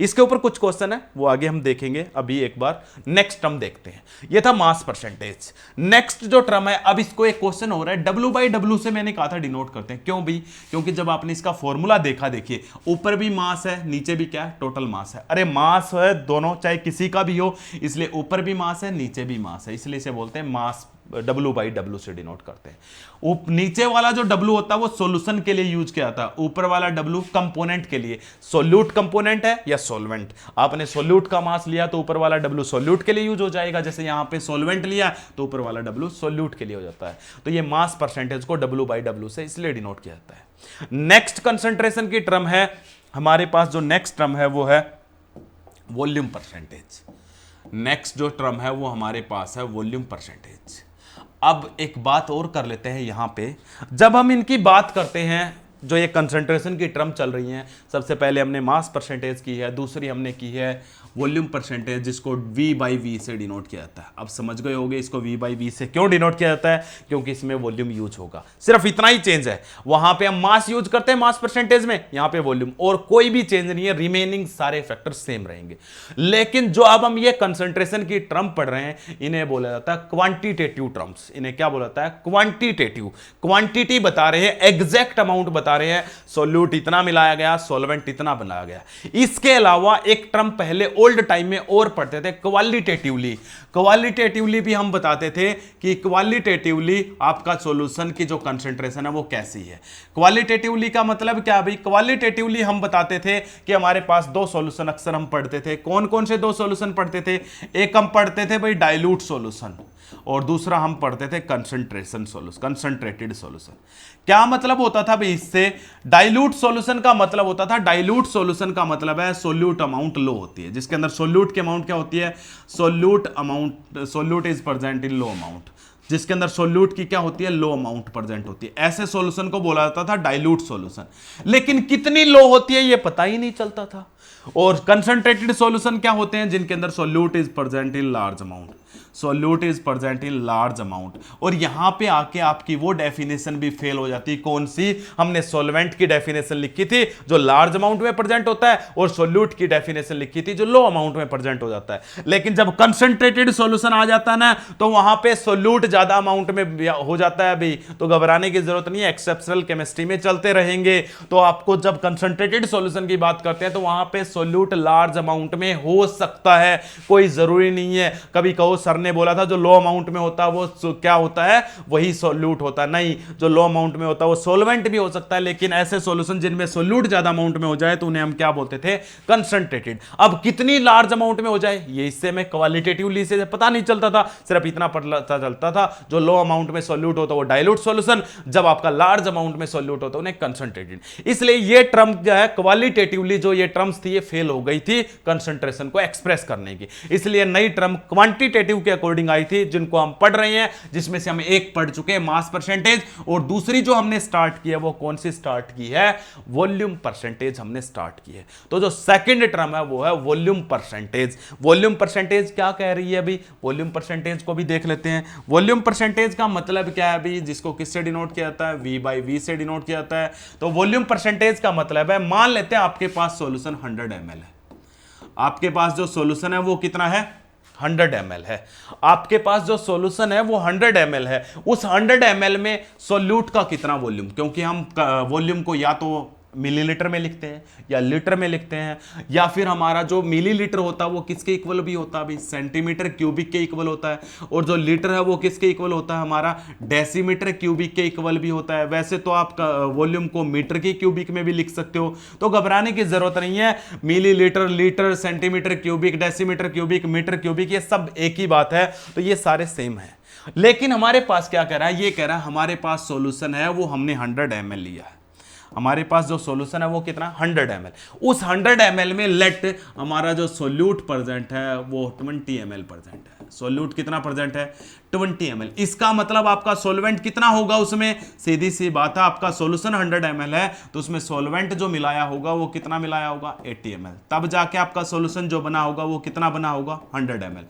इसके ऊपर कुछ क्वेश्चन है वो आगे हम देखेंगे, अभी एक बार नेक्स्ट टर्म देखते हैं। ये था मास परसेंटेज। नेक्स्ट जो टर्म है, अब इसको एक क्वेश्चन हो रहा है, W बाई W से मैंने कहा था डिनोट करते हैं। क्यों भी, क्योंकि जब आपने इसका फॉर्मूला देखा, देखिए ऊपर भी मास है नीचे भी क्या है, टोटल मास है। अरे मास है दोनों, चाहे किसी का भी हो, इसलिए ऊपर भी मास है नीचे भी मास है, इसलिए इसे बोलते हैं मास, W बाई W से डिनोट करते हैं। नीचे वाला जो W होता है वो सॉल्यूशन के लिए यूज किया था, ऊपर वाला W कंपोनेंट के लिए। सोल्यूट कंपोनेंट है या सॉल्वेंट, आपने सोल्यूट का मास लिया तो ऊपर वाला W सोल्यूट के लिए यूज हो जाएगा, जैसे यहां पे सॉल्वेंट लिया तो ऊपर वाला W सोल्यूट के लिए हो जाता है। तो ये मास परसेंटेज को W बाई W से इसलिए डिनोट किया जाता है। नेक्स्ट कंसंट्रेशन की टर्म है हमारे पास, जो नेक्स्ट टर्म है वो है वॉल्यूम परसेंटेज। नेक्स्ट जो टर्म है वो हमारे पास है वॉल्यूम परसेंटेज। अब एक बात और कर लेते हैं यहां पे, जब हम इनकी बात करते हैं, जो ये कंसंट्रेशन की टर्म चल रही हैं, सबसे पहले हमने मास परसेंटेज की है, दूसरी हमने की है वॉल्यूम परसेंटेज, जिसको V बाई V से डिनोट किया जाता है। अब समझ गए होंगे इसको V बाई V से क्यों डिनोट किया जाता है, क्योंकि इसमें वॉल्यूम यूज होगा। सिर्फ इतना ही चेंज है, वहां पे हम मास यूज करते हैं मास परसेंटेज में, यहां पे वॉल्यूम, और कोई भी चेंज नहीं है, रिमेनिंग सारे फैक्टर सेम रहेंगे। लेकिन जो अब हम ये कंसंट्रेशन की टर्म पढ़ रहे हैं, इन्हें बोला जाता है क्वांटिटेटिव टर्म्स। इन्हें क्या बोला जाता है, क्वांटिटेटिव। क्वांटिटी बता रहे हैं, एग्जैक्ट अमाउंट बता बता रहे हैं सोल्यूट इतना मिलाया गया, सॉल्वेंट इतना बनाया गया। इसके अलावा एक टर्म पहले ओल्ड टाइम में और पढ़ते थे, क्वालिटेटिवली। क्वालिटेटिवली भी हम बताते थे कि क्वालिटेटिवली आपका सॉल्यूशन की जो कंसंट्रेशन है वो कैसी है। क्वालिटेटिवली का मतलब क्या भाई? क्वालिटेटिवली हम बताते थे कि हमारे पास दो सॉल्यूशन अक्सर हम पढ़ते थे। कौन कौन से दो सॉल्यूशन पढ़ते थे? एक हम पढ़ते थे भाई डाइल्यूट सॉल्यूशन, और दूसरा हम पढ़ते थे कंसंट्रेशन सॉल्यूशन, कंसंट्रेटेड सॉल्यूशन। क्या मतलब होता था भाई इससे? डाइल्यूट सॉल्यूशन का मतलब होता था, डाइल्यूट सॉल्यूशन का मतलब है सोल्यूट अमाउंट लो होती है, जिसके अंदर सोल्यूट की अमाउंट क्या होती है? Solute amount, solute is present in low amount, जिसके अंदर सोल्यूट की क्या होती है? लो अमाउंट प्रेजेंट होती है। ऐसे सॉल्यूशन को बोला जाता था डाइल्यूट सॉल्यूशन। लेकिन कितनी लो होती है ये पता ही नहीं चलता था। और कंसंट्रेटेड सॉल्यूशन क्या होते हैं? जिनके अंदर solute is present in large amount, solute is present in large amount. और यहां पे आके आपकी वो डेफिनेशन भी फेल हो जाती। कौन सी? हमने सॉल्वेंट की डेफिनेशन लिखी थी जो लार्ज अमाउंट में प्रेजेंट होता है, और सोल्यूट की डेफिनेशन लिखी थी जो लो अमाउंट में प्रेजेंट हो जाता है। लेकिन जब कंसंट्रेटेड सॉल्यूशन आ जाता है ना, तो वहां पे सोल्यूट ज्यादा अमाउंट में हो जाता है भाई, तो घबराने की जरूरत नहीं है, एक्सेप्शनल केमिस्ट्री में चलते रहेंगे। तो आपको जब कंसंट्रेटेड सॉल्यूशन की बात करते हैं तो वहां पे सोल्यूट लार्ज अमाउंट में हो सकता है, कोई जरूरी नहीं है। कभी कहो सर ने बोला था जो लो अमाउंट में होता है वो क्या होता है? वही सोल्यूट होता है। नहीं, जो लो अमाउंट में होता है वो सोल्वेंट भी हो सकता है। लेकिन ऐसे सॉल्यूशन जिनमें सोल्यूट ज्यादा अमाउंट में हो जाए तो उन्हें हम क्या बोलते थे? कंसंट्रेटेड। अब कितनी लार्ज अमाउंट में हो जाए ये इससे मैं क्वालिटेटिवली से पता नहीं चलता था, सिर्फ इतना पता चलता था जो लो अमाउंट में सोल्यूट होता है वो डाइल्यूट सॉल्यूशन, जब आपका लार्ज अमाउंट में सोल्यूट होता है उन्हें कंसंट्रेटेड। इसलिए ये टर्म जो है क्वालिटेटिवली जो ये टर्म्स थी ये फेल हो गई थी कंसंट्रेशन को एक्सप्रेस करने की। इसलिए नई टर्म क्वांटिटेटिव के अकॉर्डिंग आई थी, जिनको हम पढ़ रहे हैं, जिसमें से हम एक पढ़ चुके हैं मास परसेंटेज, और दूसरी जो हमने स्टार्ट की है वो कौन सी स्टार्ट की है? वॉल्यूम परसेंटेज हमने स्टार्ट की है। तो जो सेकंड टर्म है वो है वॉल्यूम परसेंटेज। वॉल्यूम परसेंटेज क्या कह रही है अभी? वॉल्यूम परसेंटेज को भी देख लेते हैं। वॉल्यूम परसेंटेज का मतलब क्या है अभी? जिसको किससे डिनोट किया जाता है? V/V से डिनोट किया जाता है। तो वॉल्यूम परसेंटेज का मतलब है, मान लेते हैं आपके पास सॉल्यूशन 100 ml है। आपके पास जो सॉल्यूशन है वो कितना है? 100 ml है। आपके पास जो सॉल्यूशन है वो 100 ml है। उस 100 ml में सोल्यूट का कितना वॉल्यूम? क्योंकि हम वॉल्यूम को या तो मिलीलीटर में लिखते हैं या लीटर में लिखते हैं, या फिर हमारा जो मिलीलीटर होता है वो किसके इक्वल भी होता है भाई? सेंटीमीटर क्यूबिक के इक्वल होता है। और जो लीटर है वो किसके इक्वल होता है? हमारा डेसीमीटर क्यूबिक के इक्वल भी होता है। वैसे तो आप वॉल्यूम को मीटर की क्यूबिक में भी लिख सकते हो, तो घबराने की जरूरत नहीं है। Millilitre, litre, centimetre cubic, decimetre cubic, metre cubic, ये सब एक ही बात है, तो ये सारे सेम है। लेकिन हमारे पास क्या कह रहा है? ये कह रहा है हमारे पास सॉल्यूशन है वो हमने 100 ml लिया है। हमारे पास जो सॉल्यूशन है वो कितना? 100 ml। उस 100 ml में लेट हमारा जो सोल्यूट प्रेजेंट है वो 20 ml प्रेजेंट है। सोल्यूट कितना प्रेजेंट है? 20 ml। इसका मतलब आपका सॉल्वेंट कितना होगा उसमें? सीधी सी बात है, आपका सॉल्यूशन 100 ml है तो उसमें सॉल्वेंट जो मिलाया होगा वो कितना मिलाया होगा? 80 ml। तब जाके आपका सॉल्यूशन जो बना होगा वो कितना बना होगा? 100 ml।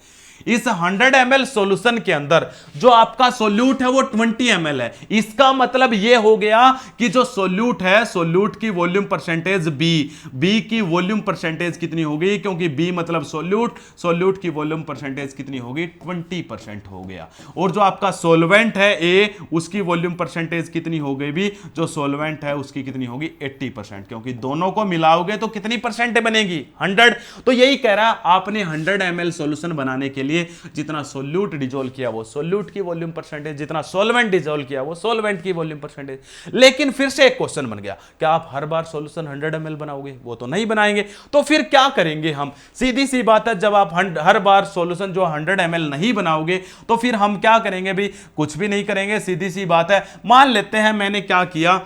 इस 100 ml सॉल्यूशन के अंदर जो आपका सोल्यूट है वो 20 ml है। इसका मतलब यह हो गया कि जो सोल्यूट है, सोल्यूट की वॉल्यूम परसेंटेज बी की वॉल्यूम परसेंटेज कितनी होगी? क्योंकि बी मतलब सोल्यूट, सोल्यूट की वॉल्यूम परसेंटेज कितनी होगी? 20% हो गया। और जो आपका सोल्वेंट है ए, उसकी वॉल्यूम परसेंटेज कितनी हो गई भी? जो सोल्वेंट है उसकी कितनी होगी? 80%। क्योंकि दोनों को मिलाओगे तो कितनी परसेंट बनेगी? 100। तो यही कह रहा है आपने 100 ml सॉल्यूशन बनाने के लिए जितना सोल्यूट डिसॉल्व किया वो सोल्यूट की वॉल्यूम परसेंटेज, जितना सॉल्वेंट डिसॉल्व किया वो सॉल्वेंट की वॉल्यूम परसेंटेज। लेकिन फिर से एक क्वेश्चन बन गया, क्या आप हर बार सॉल्यूशन 100 ml बनाओगे? वो तो नहीं बनाएंगे। तो फिर क्या करेंगे हम? सीधी सी बात है, जब आप हर बार सॉल्यूशन जो 100 ml नहीं बनाओगे तो फिर हम क्या करेंगे भी? कुछ भी नहीं करेंगे। सीधी सी बात है, मान लेते हैं मैंने क्या किया,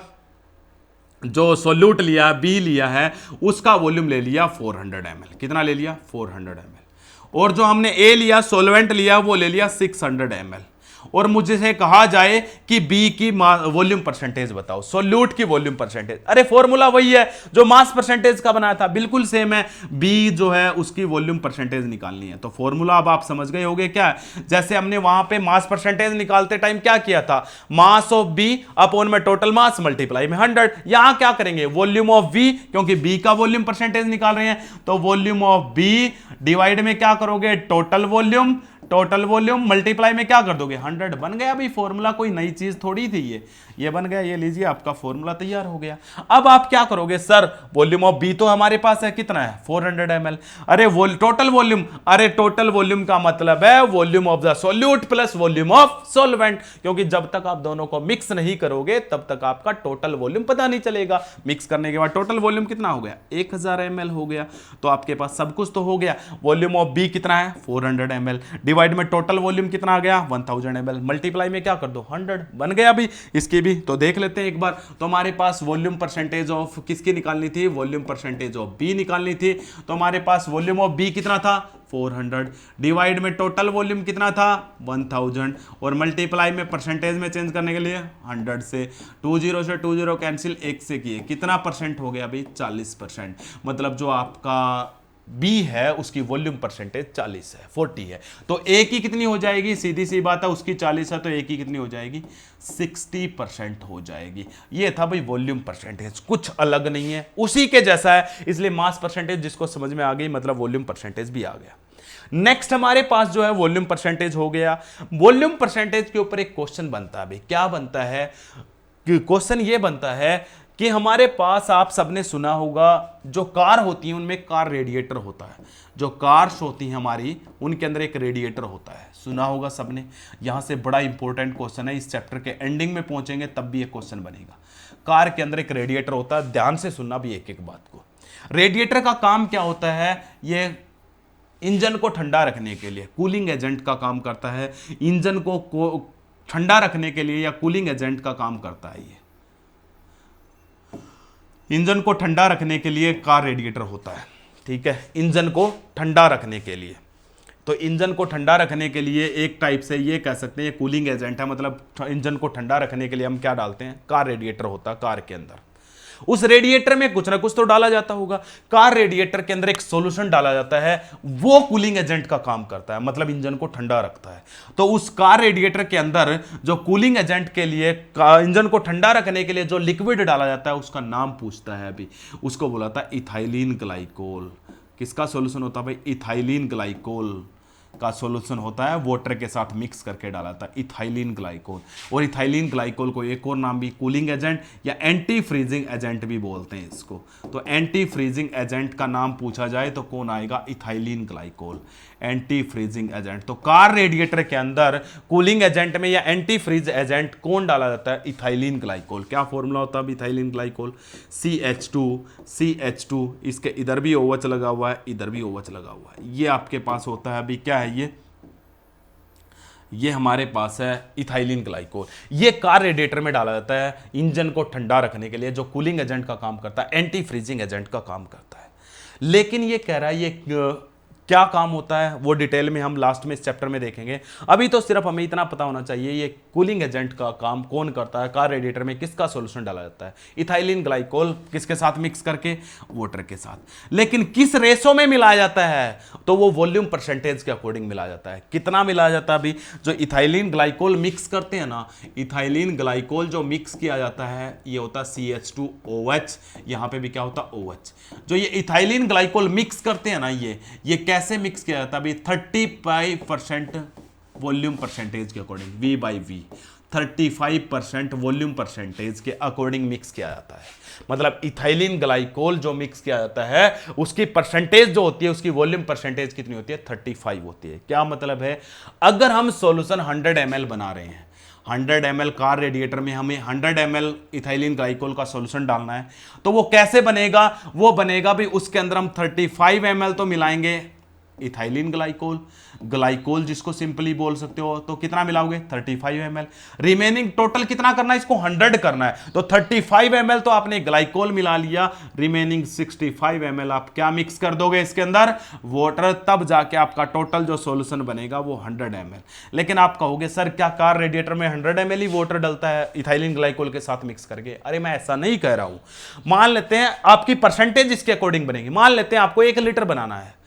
जो सोल्यूट लिया, बी लिया है, उसका वॉल्यूम ले लिया 400 ml। कितना ले लिया? 400 ml। और जो हमने ए लिया, सोल्वेंट लिया, वो ले लिया 600 ml। और मुझे से कहा जाए कि बी की वॉल्यूम परसेंटेज बताओ, सोल्यूट की वॉल्यूम परसेंटेज। अरे फॉर्मूला वही है जो मास परसेंटेज का बनाया था, बिल्कुल सेम है। बी जो है उसकी वॉल्यूम परसेंटेज निकालनी है। तो फॉर्मूला अब आप समझ गए होंगे क्या है। जैसे हमने वहां पे मास परसेंटेज निकालते टाइम क्या किया था? मास ऑफ बी अपॉन में टोटल मास मल्टीप्लाई में 100। यहां क्या करेंगे? वॉल्यूम ऑफ बी, क्योंकि बी का वॉल्यूम परसेंटेज निकाल रहे हैं, तो वॉल्यूम ऑफ बी डिवाइड में क्या करोगे? Total volume. Total volume multiply में क्या कर दोगे 100, बन गया अभी फॉर्मूला, कोई नई चीज थोड़ी थी ये बन गया, ये लीजिए आपका फॉर्मूला तैयार हो गया। अब आप क्या करोगे सर, वॉल्यूम ऑफ बी तो हमारे पास है कितना है 400 ml, अरे टोटल वॉल्यूम, अरे टोटल वॉल्यूम का मतलब है volume of the solute plus volume of solvent, क्योंकि जब तक आप दोनों को मिक्स नहीं करोगे तब तक आपका टोटल वॉल्यूम पता नहीं चलेगा। मिक्स करने के बाद टोटल वॉल्यूम कितना हो गया 1000 ml हो गया, तो आपके पास सब कुछ तो हो गया। वॉल्यूम ऑफ बी कितना है 400 ml, डिवाइड में टोटल वॉल्यूम कितना आ गया 1000 ml, मल्टीप्लाई में क्या कर दो 100, बन गया अभी इसकी भी। तो देख लेते हैं एक बार, तो हमारे पास वॉल्यूम परसेंटेज ऑफ किसकी निकालनी थी, वॉल्यूम परसेंटेज ऑफ बी निकालनी थी, तो हमारे पास वॉल्यूम ऑफ बी कितना था 400, डिवाइड में टोटल वॉल्यूम कितना था 1000, और मल्टीप्लाई में परसेंटेज में चेंज करने के लिए 100 से 20 से 20 कैंसिल, 1 से किए, कितना परसेंट हो गया अभी 40%, मतलब जो आपका बी है उसकी वॉल्यूम परसेंटेज 40 है 40 है, तो ए की कितनी हो जाएगी, सीधी सी बात है उसकी 40 है तो ए की कितनी हो जाएगी 60% हो जाएगी। ये था भाई वॉल्यूम परसेंटेज, कुछ अलग नहीं है, उसी के जैसा है, इसलिए मास परसेंटेज जिसको समझ में आ गई मतलब वॉल्यूम परसेंटेज भी आ गया। नेक्स्ट हमारे पास जो है वॉल्यूम परसेंटेज हो गया। वॉल्यूम परसेंटेज के ऊपर एक क्वेश्चन बनता है भाई, क्या बनता है, क्वेश्चन ये बनता है कि हमारे पास आप सबने सुना होगा जो कार होती है उनमें कार रेडिएटर होता है, जो कार्स होती हैं हमारी उनके अंदर एक रेडिएटर होता है, सुना होगा सबने। यहां से बड़ा इंपॉर्टेंट क्वेश्चन है, इस चैप्टर के एंडिंग में पहुंचेंगे तब भी एक क्वेश्चन बनेगा। कार के अंदर एक रेडिएटर होता है, ध्यान से सुनना भी एक एक बात को। रेडिएटर का काम क्या होता है, ये इंजन को ठंडा रखने के लिए कूलिंग एजेंट का काम करता है, इंजन को ठंडा रखने के लिए या कूलिंग एजेंट का काम करता है। ये इंजन को ठंडा रखने के लिए कार रेडिएटर होता है, ठीक है, इंजन को ठंडा रखने के लिए। तो इंजन को ठंडा रखने के लिए एक टाइप से ये कह सकते हैं कूलिंग एजेंट है, मतलब इंजन को ठंडा रखने के लिए हम क्या डालते हैं, कार रेडिएटर होता है कार के अंदर। उस रेडिएटर में कुछ ना कुछ तो डाला जाता होगा, कार रेडिएटर के अंदर एक सॉल्यूशन डाला जाता है, वो कूलिंग एजेंट का काम करता है, मतलब इंजन को ठंडा रखता है। तो उस कार रेडिएटर के अंदर जो कूलिंग एजेंट के लिए इंजन को ठंडा रखने के लिए जो लिक्विड डाला जाता है उसका नाम पूछता है अभी, उसको बुलाता है इथाइलिन ग्लाइकोल। किसका सॉल्यूशन होता है भाई, इथाइलिन ग्लाइकोल का सॉल्यूशन होता है, वाटर के साथ मिक्स करके डाला था इथाइलिन ग्लाइकोल। और इथाइलिन ग्लाइकोल को एक और नाम भी कूलिंग एजेंट या एंटी फ्रीजिंग एजेंट भी बोलते हैं इसको। तो एंटी फ्रीजिंग एजेंट का नाम पूछा जाए तो कौन आएगा, ethylene glycol, anti freezing agent. तो कार रेडिएटर के अंदर कूलिंग एजेंट में या एंटी फ्रीज एजेंट कौन डाला जाता है, इथाइलिन ग्लाइकोल। क्या फॉर्मूला होता है इथाइलिन ग्लाइकोल, CH2, इसके इधर भी OH लगा हुआ है, इधर भी OH लगा हुआ है, ये आपके पास होता है अभी क्या है, ये हमारे पास है इथाइलिन ग्लाइकोल। ये कार रेडिएटर में डाला जाता है इंजन को ठंडा रखने के लिए, जो कूलिंग एजेंट का काम करता है, एंटी फ्रीजिंग एजेंट का काम करता है। लेकिन ये कह रहा है ये क्या काम होता है वो डिटेल में हम लास्ट में इस चैप्टर में देखेंगे। अभी तो सिर्फ हमें इतना पता होना चाहिए ये कूलिंग एजेंट का काम कौन करता है, कार रेडिएटर में किसका सॉल्यूशन डाला जाता है, इथाइलिन ग्लाइकोल किसके साथ मिक्स करके, वाटर के साथ। लेकिन किस रेशो में मिलाया जाता है, तो वो वॉल्यूम परसेंटेज के अकॉर्डिंग मिलाया जाता है। कितना मिलाया जाता है अभी, जो इथाइलिन ग्लाइकोल मिक्स करते हैं ना, इथाइलिन ग्लाइकोल जो मिक्स किया जाता है ये होता है CH2OH, यहां पे भी क्या होता है OH। जो ये इथाइलिन ग्लाइकोल मिक्स करते हैं ना, ये कैसे मिक्स किया जाता है अभी, 35% वॉल्यूम परसेंटेज के अकॉर्डिंग, V/V 35% वॉल्यूम परसेंटेज के अकॉर्डिंग मिक्स किया जाता है। मतलब इथाइलिन ग्लाइकोल जो मिक्स किया जाता है उसकी परसेंटेज जो होती है, उसकी वॉल्यूम परसेंटेज कितनी होती है, 35 होती है। क्या मतलब है, अगर हम सॉल्यूशन 100 ml बना रहे हैं, 100 ml कार रेडिएटर में हमें 100 ml इथाइलिन ग्लाइकोल का सॉल्यूशन डालना है, तो वो कैसे बनेगा, वो बनेगा भी उसके अंदर हम 35 ml तो मिलाएंगे इथाइलिन ग्लाइकोल जिसको सिंपली बोल सकते हो, तो कितना मिलाओगे 35 ml। रिमेनिंग टोटल कितना करना है, इसको 100 करना है, तो 35 ml तो आपने ग्लाइकोल मिला लिया, रिमेनिंग 65 ml आप क्या मिक्स कर दोगे इसके अंदर, वाटर, तब जाके आपका टोटल जो सॉल्यूशन बनेगा वो 100 ml। लेकिन आप कहोगे सर क्या कार रेडिएटर में 100 ml ही वाटर डलता है इथाइलिन ग्लाइकोल के साथ मिक्स करके। अरे मैं ऐसा नहीं कह रहा हूं, मान लेते हैं आपकी परसेंटेज इसके अकॉर्डिंग बनेगी, मान लेते हैं आपको 1 लीटर बनाना है,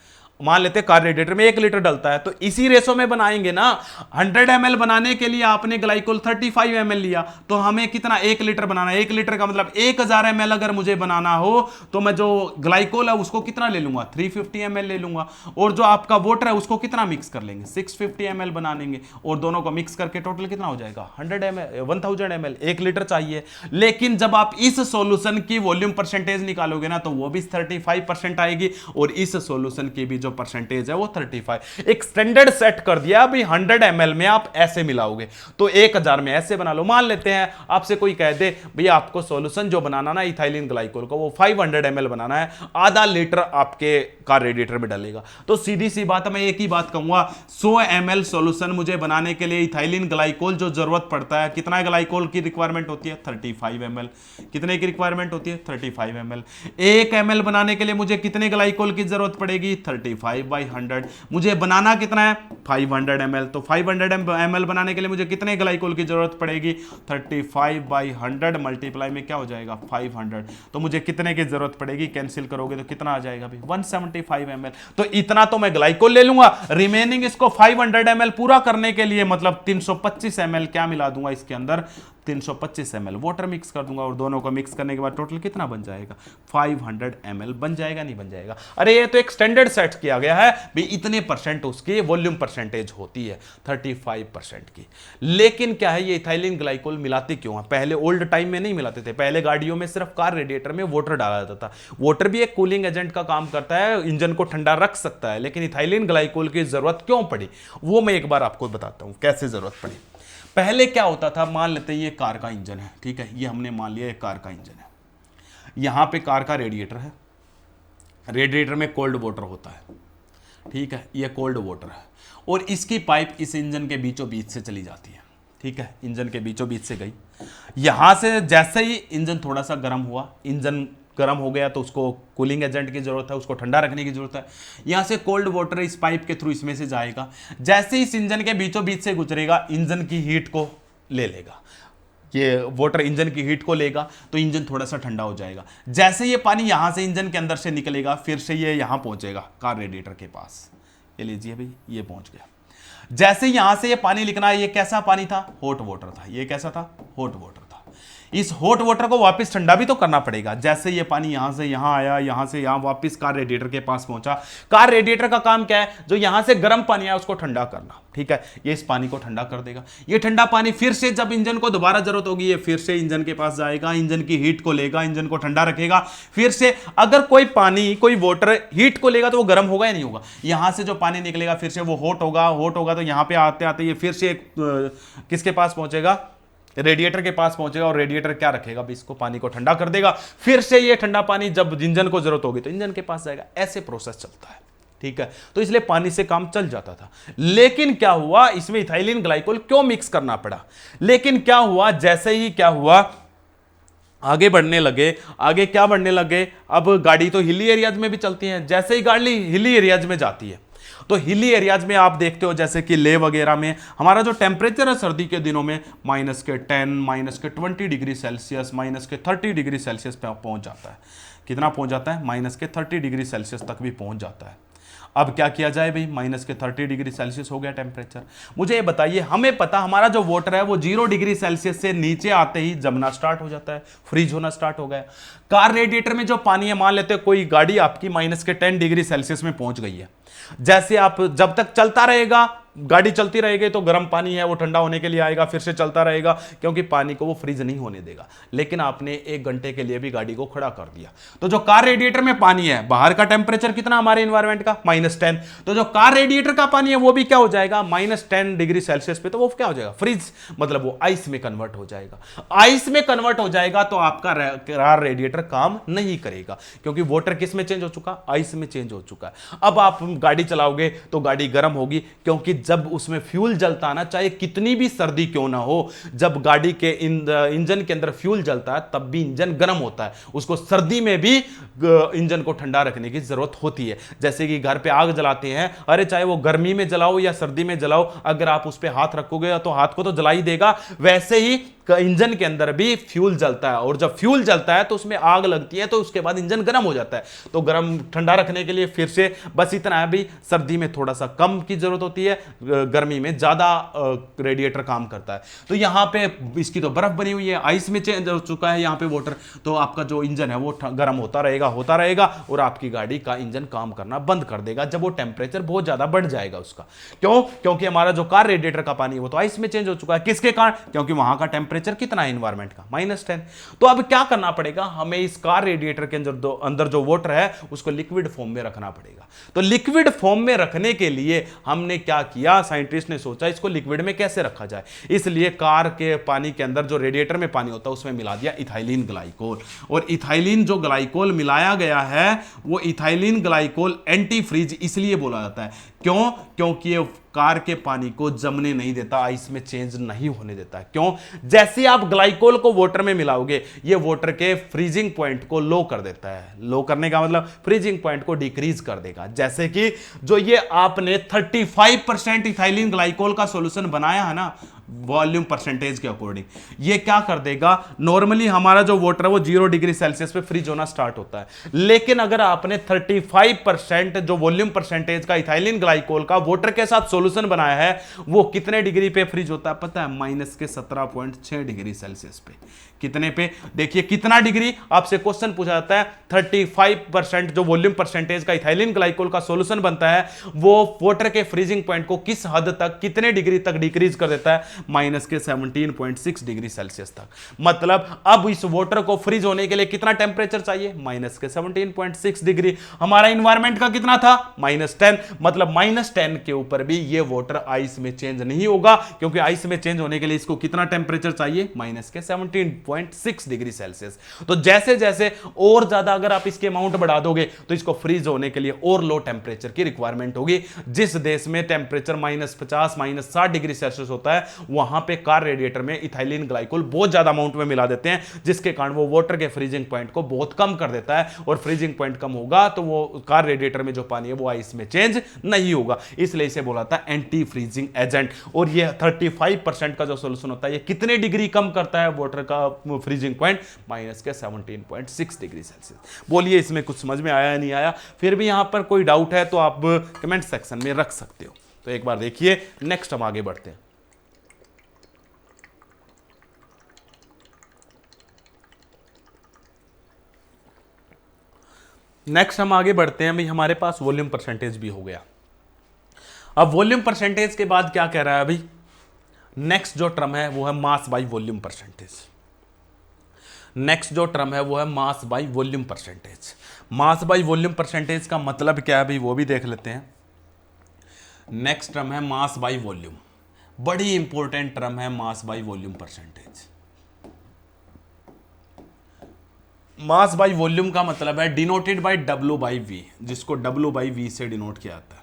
मान लेते हैं कार रेडिएटर में 1 लीटर डलता है, तो इसी रेशो में बनाएंगे ना। 100 ml बनाने के लिए आपने ग्लाइकोल 35 ml लिया, तो हमें कितना 1 लीटर बनाना है। 1 लीटर का मतलब 1000 ml अगर मुझे बनाना हो तो मैं जो ग्लाइकोल है उसको कितना ले लूंगा, 350 ml ले लूंगा, और जो आपका वाटर है उसको कितना मिक्स कर लेंगे, 650 ml बना लेंगे, और दोनों को मिक्स करके टोटल कितना हो जाएगा 1000 ml, 1 लीटर चाहिए। लेकिन जब आप इस सॉल्यूशन की वॉल्यूम परसेंटेज निकालोगे ना तो वो भी 35% आएगी, और इस सॉल्यूशन की भी जो परसेंटेज है वो 35। एक स्टैंडर्ड सेट कर दिया भाई, 100 ml में आप ऐसे मिलाओगे तो 1000 में ऐसे बना लो। मान लेते हैं आपसे कोई कह दे भैया आपको सॉल्यूशन जो बनाना ना इथाइलिन ग्लाइकोल को वो 500 ml बनाना है, आधा लीटर आपके कार रेडिएटर में डलेगा, तो सीधी सी बात है मैं एक ही बात कहूंगा, 100 ml सॉल्यूशन मुझे बनाने के लिए इथाइलिन ग्लाइकोल जो जरूरत पड़ता है, कितना ग्लाइकोल की रिक्वायरमेंट होती है 35 ml। कितने की रिक्वायरमेंट होती है 35 ml। 1 ml बनाने के लिए मुझे कितने ग्लाइकोल की जरूरत पड़ेगी 35/100। मुझे बनाना कितना है 500 ml, तो 500 ml बनाने के लिए मुझे कितने ग्लाइकोल की जरूरत पड़ेगी 35/100 मल्टीप्लाई में क्या हो जाएगा 500, तो मुझे कितने की जरूरत पड़ेगी, कैंसिल करोगे तो कितना आ जाएगा भाई 175 ml। तो इतना तो मैं ग्लाइकोल ले लूंगा, रिमेनिंग इसको 500 ml पूरा करने के लिए मतलब 325 ml क्या मिला दूंगा इसके अंदर, 325 ml वाटर मिक्स कर दूंगा, और दोनों को मिक्स करने के बाद टोटल कितना बन जाएगा 500 ml बन जाएगा, नहीं बन जाएगा। अरे ये तो एक स्टैंडर्ड सेट किया गया है भी, इतने परसेंट उसकी वॉल्यूम परसेंटेज होती है 35% की। लेकिन क्या है ये इथाइलिन ग्लाइकोल मिलाते क्यों है, पहले ओल्ड टाइम में नहीं मिलाते थे, पहले गाड़ियों में सिर्फ कार रेडिएटर में वाटर डाला जाता था। वाटर भी एक कूलिंग एजेंट का काम करता है, इंजन को ठंडा रख सकता है, लेकिन इथाइलिन ग्लाइकोल की जरूरत क्यों पड़ी वो मैं एक बार आपको बताता हूं कैसे जरूरत पड़ी। पहले क्या होता था, मान लेते हैं ये कार का इंजन है, ठीक है, ये हमने मान लिया ये कार का इंजन है, यहां पे कार का रेडिएटर है, रेडिएटर में कोल्ड वाटर होता है, ठीक है, ये कोल्ड वाटर है, और इसकी पाइप इस इंजन के बीचों बीच से चली जाती है, ठीक है, इंजन के बीचों बीच से गई, यहां से जैसे ही इंजन थोड़ा सा गर्म हुआ, इंजन गर्म हो गया तो उसको कूलिंग एजेंट की जरूरत है, उसको ठंडा रखने की जरूरत है, यहां से कोल्ड वाटर इस पाइप के थ्रू इसमें से जाएगा, जैसे इस इंजन के बीचों बीच से गुजरेगा इंजन की हीट को ले लेगा, ये वाटर इंजन की हीट को लेगा तो इंजन थोड़ा सा ठंडा हो जाएगा। जैसे ये पानी यहां से इंजन के अंदर से निकलेगा फिर से ये यहां पहुंचेगा कार रेडिएटर के पास, ये लीजिए भाई ये पहुंच गया। जैसे यहां से ये पानी लिखना है, ये कैसा पानी था हॉट वाटर था, ये कैसा था हॉट वाटर था, इस हॉट वाटर को वापस ठंडा भी तो करना पड़ेगा। जैसे ये पानी यहां से यहां आया, यहां से यहां वापस कार रेडिएटर के पास पहुंचा, कार रेडिएटर का काम क्या है, जो यहां से गर्म पानी आया उसको ठंडा करना, ठीक है, ये इस पानी को ठंडा कर देगा। ये ठंडा पानी फिर से जब इंजन को दोबारा जरूरत होगी ये फिर से इंजन के पास जाएगा, इंजन की हीट को लेगा, इंजन को ठंडा रखेगा, फिर से अगर कोई पानी कोई वाटर हीट को लेगा तो वो गर्म होगा या नहीं होगा, यहां से जो पानी निकलेगा फिर से वो हॉट होगा, हॉट होगा तो यहां पे आते आते ये फिर से किसके पास पहुंचेगा, रेडिएटर के पास पहुंचेगा, और रेडिएटर क्या रखेगा भी इसको पानी को ठंडा कर देगा, फिर से ये ठंडा पानी जब इंजन को जरूरत होगी तो इंजन के पास जाएगा, ऐसे प्रोसेस चलता है, ठीक है। तो इसलिए पानी से काम चल जाता था। लेकिन क्या हुआ, इसमें इथाइलिन ग्लाइकोल क्यों मिक्स करना पड़ा, लेकिन क्या हुआ, जैसे ही क्या हुआ आगे बढ़ने लगे, आगे क्या बढ़ने लगे, अब गाड़ी तो हिली एरियाज में भी चलती है, जैसे ही गाड़ी हिली एरियाज में जाती है तो हिली एरियाज में आप देखते हो जैसे कि लेह वगैरह में हमारा जो टेम्परेचर है सर्दी के दिनों में -10 -20 डिग्री सेल्सियस -30 डिग्री सेल्सियस पे पहुंच जाता है। कितना पहुंच जाता है, -30 डिग्री सेल्सियस तक भी पहुंच जाता है। अब क्या किया जाए भाई, -30 डिग्री सेल्सियस हो गया टेम्परेचर, मुझे ये बताइए, हमें पता हमारा जो वाटर है वो 0 डिग्री सेल्सियस से नीचे आते ही जमना स्टार्ट हो जाता है, फ्रीज होना स्टार्ट हो गया। कार रेडिएटर में जो पानी है, मान लेते हैं कोई गाड़ी आपकी -10 डिग्री सेल्सियस में पहुंच गई है, जैसे आप जब तक चलता रहेगा, गाड़ी चलती रहेगी तो गर्म पानी है वो ठंडा होने के लिए आएगा, फिर से चलता रहेगा क्योंकि पानी को वो फ्रीज नहीं होने देगा। लेकिन आपने 1 घंटे के लिए भी गाड़ी को खड़ा कर दिया तो जो कार रेडिएटर में पानी है, बाहर का टेम्परेचर कितना हमारे एनवायरनमेंट का -10, तो जो कार रेडिएटर का पानी है वो भी क्या हो जाएगा -10 डिग्री सेल्सियस पे, तो वो क्या हो जाएगा फ्रीज, मतलब वो आइस में कन्वर्ट हो जाएगा। आइस में कन्वर्ट हो जाएगा तो आपका कार रेडिएटर काम नहीं करेगा क्योंकि वाटर किस में चेंज हो चुका, आइस में चेंज हो चुका है। अब आप गाड़ी चलाओगे तो गाड़ी गर्म होगी क्योंकि जब उसमें फ्यूल जलता है ना, चाहे कितनी भी सर्दी क्यों ना हो, जब गाड़ी के इंजन के अंदर फ्यूल जलता है तब भी इंजन गर्म होता है, उसको सर्दी में भी इंजन को ठंडा रखने की जरूरत होती है। जैसे कि घर पे आग जलाते हैं, अरे चाहे वो गर्मी में जलाओ या सर्दी में जलाओ, अगर आप उस पर हाथ रखोगे तो हाथ को तो जला ही देगा, वैसे ही इंजन के अंदर भी फ्यूल जलता है, और जब फ्यूल जलता है तो उसमें आग लगती है, तो उसके बाद इंजन गर्म हो जाता है। तो गर्म ठंडा रखने के लिए फिर से बस इतना है भी, सर्दी में थोड़ा सा कम की जरूरत होती है, गर्मी में ज्यादा रेडिएटर काम करता है। तो यहां पे इसकी तो बर्फ बनी हुई है, आइस में चेंज हो चुका है यहाँ पे वाटर, तो आपका जो इंजन है वो गर्म होता रहेगा और आपकी गाड़ी का इंजन काम करना बंद कर देगा जब वो टेम्परेचर बहुत ज्यादा बढ़ जाएगा उसका। क्यों? क्योंकि हमारा जो कार रेडिएटर का पानी है वो तो आइस में चेंज हो चुका है। किसके कारण? क्योंकि वहां का टेम्परेचर कितना है एनवायरमेंट का, -10। तो अब क्या करना पड़ेगा, हमें इस कार रेडिएटर के अंदर जो वाटर है उसको लिक्विड फॉर्म में रखना पड़ेगा। तो लिक्विड फॉर्म में रखने के लिए हमने क्या किया, साइंटिस्ट ने सोचा इसको लिक्विड में कैसे रखा जाए, इसलिए कार के पानी के अंदर जो रेडिएटर में पानी होता है उसमें मिला दिया इथाइलिन ग्लाइकोल। और इथाइलिन जो ग्लाइकोल मिलाया गया है वो इथाइलिन ग्लाइकोल एंटी फ्रीज इसलिए बोला जाता है। क्यों? क्योंकि ये कार के पानी को जमने नहीं देता, आइस में चेंज नहीं होने देता है। क्यों? जैसे आप ग्लाइकोल को वाटर में मिलाओगे ये वाटर के फ्रीजिंग पॉइंट को लो कर देता है। लो करने का मतलब फ्रीजिंग पॉइंट को डिक्रीज कर देगा। जैसे कि जो ये आपने 35% इथाइलिन ग्लाइकोल का सॉल्यूशन बनाया है ना वॉल्यूम परसेंटेज के अकॉर्डिंग, ये क्या कर देगा, नॉर्मली हमारा जो वाटर है वो 0 डिग्री सेल्सियस पे फ्रीज होना स्टार्ट होता है, लेकिन अगर आपने 35% जो वॉल्यूम परसेंटेज का इथाइलिन ग्लाइकोल का वाटर के साथ सॉल्यूशन बनाया है वो कितने डिग्री पे फ्रीज होता है पता है? -17.6 डिग्री सेल्सियस पे। कितने पे? देखिए कितना डिग्री, आपसे क्वेश्चन पूछा जाता है 35% जो वॉल्यूम परसेंटेज का इथाइलिन ग्लाइकोल का सॉल्यूशन बनता है वो वाटर के फ्रीजिंग पॉइंट को किस हद तक, कितने डिग्री तक डिक्रीज कर देता है? -17.6 डिग्री सेल्सियस तक। मतलब अब इस वाटर को फ्रीज होने के लिए कितना टेम्परेचर चाहिए? -17.6 डिग्री। हमारा इन्वायरमेंट का कितना था? -10। मतलब -10 के ऊपर भी ये वाटर आइस में चेंज नहीं होगा, क्योंकि आइस में चेंज होने के लिए इसको कितना टेम्परेचर चाहिए? -17.6 डिग्री सेल्सियस। तो जैसे जैसे और ज्यादा अगर आप इसके अमाउंट बढ़ा दोगे तो इसको फ्रीज होने के लिए और लो टेम्परेचर की रिक्वायरमेंट होगी। जिस देश में टेम्परेचर -50 -60 डिग्री सेल्सियस होता है वहां पे कार रेडिएटर में इथाइलिन ग्लाइकोल बहुत ज्यादा अमाउंट में मिला देते हैं, जिसके कारण वो वाटर के फ्रीजिंग पॉइंट को बहुत कम कर देता है, और फ्रीजिंग पॉइंट कम होगा तो वो कार रेडिएटर में जो पानी है वो आइस में चेंज नहीं होगा, इसलिए इसे बोला था एंटी फ्रीजिंग एजेंट। और ये 35% का जो सोल्यूशन होता है ये कितने डिग्री कम करता है वाटर का फ्रीजिंग पॉइंट? -17.6 degree Celsius. बोलिए इसमें कुछ समझ में आया या नहीं आया? फिर भी यहां पर कोई डाउट है तो आप कमेंट सेक्शन में रख सकते हो। तो एक बार देखिए, नेक्स्ट हम आगे बढ़ते हैं। नेक्स्ट हम आगे बढ़ते हैं भाई, हमारे पास वॉल्यूम परसेंटेज भी हो गया। अब वॉल्यूम परसेंटेज के बाद क्या कह रहा है अभी? नेक्स्ट जो टर्म है वो है मास बाई वॉल्यूम परसेंटेज। नेक्स्ट जो टर्म है वो है मास by volume percentage. Mass by volume percentage का मतलब क्या है भाई वो भी देख लेते हैं। नेक्स्ट टर्म है मास बाई वॉल्यूम, बड़ी इंपॉर्टेंट टर्म है मास by volume percentage. Mass by volume का मतलब है डिनोटेड बाई W/V, जिसको W/V से डिनोट किया जाता है।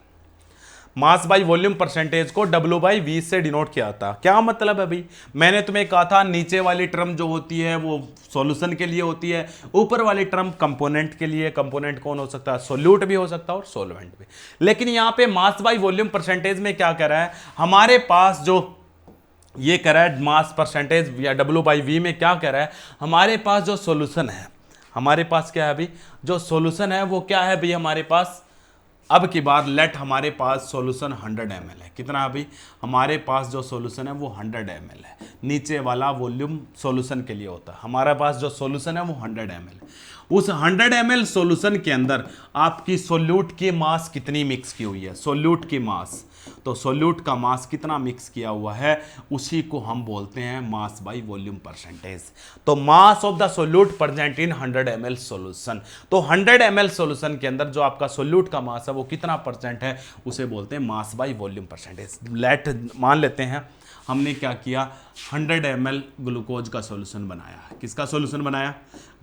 मास बाई वॉल्यूम परसेंटेज को W/V से डिनोट किया जाता है। क्या मतलब है भाई? मैंने तुम्हें कहा था नीचे वाली टर्म जो होती है वो सॉल्यूशन के लिए होती है, ऊपर वाली टर्म कंपोनेंट के लिए। कंपोनेंट कौन हो सकता है? सॉल्यूट भी हो सकता है और सॉल्वेंट भी। लेकिन यहां पे मास बाई वॉल्यूम परसेंटेज में क्या कह रहा है, हमारे पास जो ये कह रहा है मास परसेंटेज या W/V में क्या कह रहा है, हमारे पास जो सॉल्यूशन है, हमारे पास क्या है अभी जो सॉल्यूशन है वो क्या है भाई हमारे पास? अब की बार लेट हमारे पास सॉल्यूशन 100 ml है। कितना अभी? हमारे पास जो सॉल्यूशन है वो 100 ml है। नीचे वाला वॉल्यूम सॉल्यूशन के लिए होता है, हमारे पास जो सॉल्यूशन है वो 100 ml है। उस 100 ml सॉल्यूशन के अंदर आपकी सोल्यूट की मास कितनी मिक्स की हुई है? सोल्यूट की मास, तो सोल्यूट का मास कितना मिक्स किया हुआ है उसी को हम बोलते हैं मास बाई वॉल्यूम परसेंटेज। तो mass of the solute present in 100 ml solution, तो 100 ml सॉल्यूशन के अंदर जो आपका सोल्यूट का मास है वो कितना परसेंट है उसे बोलते हैं mass by volume percentage. Let मान लेते हैं हमने क्या किया, 100 ml ग्लूकोज का सॉल्यूशन बनाया। किसका सॉल्यूशन बनाया?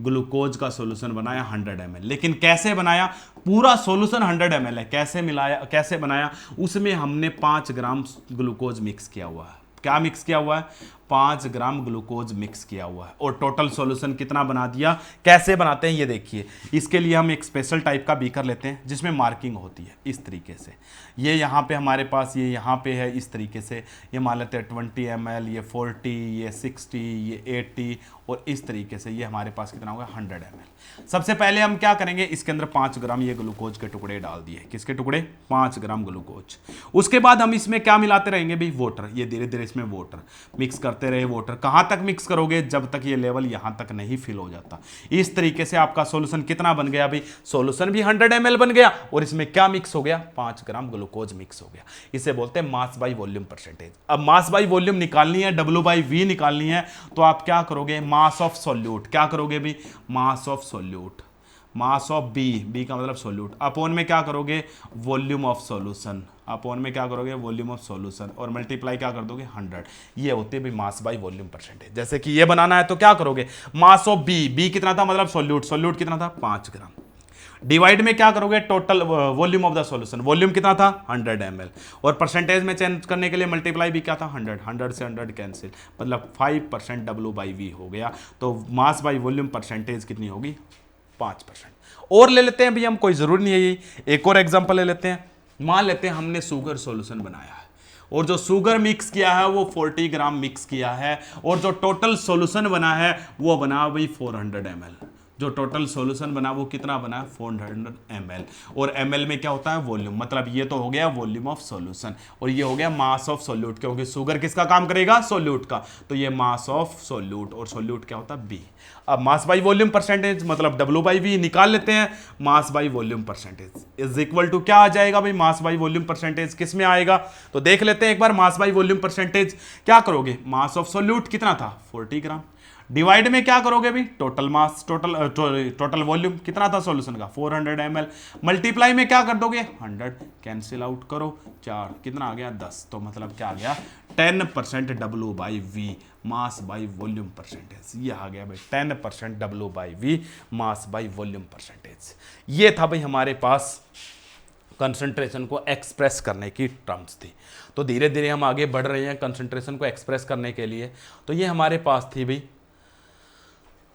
ग्लूकोज का सॉल्यूशन बनाया 100 ml। लेकिन कैसे बनाया? पूरा सॉल्यूशन 100 ml है, कैसे मिलाया, कैसे बनाया? उसमें हमने 5 ग्राम ग्लूकोज मिक्स किया हुआ है। क्या मिक्स किया हुआ है, 5 ग्राम ग्लूकोज मिक्स किया हुआ है। और टोटल सॉल्यूशन कितना बना दिया, कैसे बनाते हैं ये देखिए। इसके लिए हम एक स्पेशल टाइप का बीकर लेते हैं जिसमें मार्किंग होती है इस तरीके से। ये यहाँ पे हमारे पास, ये यहाँ पे है इस तरीके से, ये मान लेते हैं 20 ml, ये 40, ये 60, ये 80 और इस तरीके से ये हमारे पास कितना होगा 100 ml। सबसे पहले हम क्या करेंगे, इसके अंदर 5 ग्राम ये ग्लूकोज के टुकड़े डाल दिए। किसके टुकड़े, 5 ग्राम ग्लूकोज। उसके बाद हम इसमें क्या मिलाते रहेंगे भाई, वाटर। ये धीरे धीरे इसमें वाटर मिक्स करते रहे। वाटर कहां तक मिक्स करोगे, जब तक ये लेवल यहां तक नहीं फिल हो जाता। इस तरीके से आपका सॉल्यूशन कितना बन गया भाई, सॉल्यूशन भी 100 ml बन गया और इसमें क्या मिक्स हो गया, 5 ग्राम ग्लूकोज मिक्स हो गया। इसे बोलते हैं मास बाई वॉल्यूम परसेंटेज। अब मास बाई वॉल्यूम निकालनी है, W/V निकालनी है, तो आप क्या करोगे, मास ऑफ सॉल्यूट। क्या करोगे भाई, mass of solute, mass of B का मतलब सॉल्यूट, अपॉन में क्या करोगे, वॉल्यूम ऑफ सॉल्यूशन, अपॉन में क्या करोगे, वॉल्यूम ऑफ सॉल्यूशन, और मल्टीप्लाई क्या कर दोगे 100। ये होती है भाई मास बाई वॉल्यूम परसेंटेज। जैसे कि ये बनाना है तो क्या करोगे, मास ऑफ बी कितना था, मतलब सॉल्यूट कितना था 5 ग्राम, डिवाइड में क्या करोगे, total volume of the solution, volume कितना था 100 ml, और परसेंटेज में चेंज करने के लिए मल्टीप्लाई भी क्या था 100 से 100 कैंसिल, मतलब 5% W/V हो गया। तो मास बाई वॉल्यूम परसेंटेज कितनी होगी, 5%। और ले लेते हैं भी हम, कोई जरूरी नहीं है ये, एक और एग्जांपल ले लेते हैं। मान लेते हैं हमने शुगर सॉल्यूशन बनाया है और जो शुगर मिक्स किया है वो 40 ग्राम मिक्स किया है, और जो टोटल सॉल्यूशन बना है वो बना भाई 400 ml। जो टोटल सॉल्यूशन बना वो कितना बना, 400 ml। और ml में क्या होता है, वॉल्यूम, मतलब ये तो हो गया वॉल्यूम ऑफ सॉल्यूशन और ये हो गया मास ऑफ सॉल्यूट, क्योंकि शुगर किसका काम करेगा, सॉल्यूट का, तो ये मास ऑफ सॉल्यूट, और सॉल्यूट क्या होता है, बी। अब मास बाई वॉल्यूम परसेंटेज मतलब W/V निकाल लेते हैं। Mass by volume percentage is equal to क्या आ जाएगा भाई, मास बाई वॉल्यूम परसेंटेज किस में आएगा, तो देख लेते हैं एक बार। मास बाई वॉल्यूम परसेंटेज क्या करोगे, मास ऑफ सॉल्यूट कितना था 40 ग्राम, डिवाइड में क्या करोगे भाई, टोटल मास, टोटल वॉल्यूम कितना था सॉल्यूशन का 400 ml, मल्टीप्लाई में क्या कर दोगे 100, कैंसिल आउट करो 4, कितना आ गया 10, तो मतलब क्या आ गया 10% W/V, mass by volume percentage. ये आ गया भाई 10% W/V, mass by volume percentage. ये था भाई हमारे पास कंसंट्रेशन को एक्सप्रेस करने की टर्म्स थी। तो धीरे धीरे हम आगे बढ़ रहे हैं कंसंट्रेशन को एक्सप्रेस करने के लिए। तो ये हमारे पास थी भाई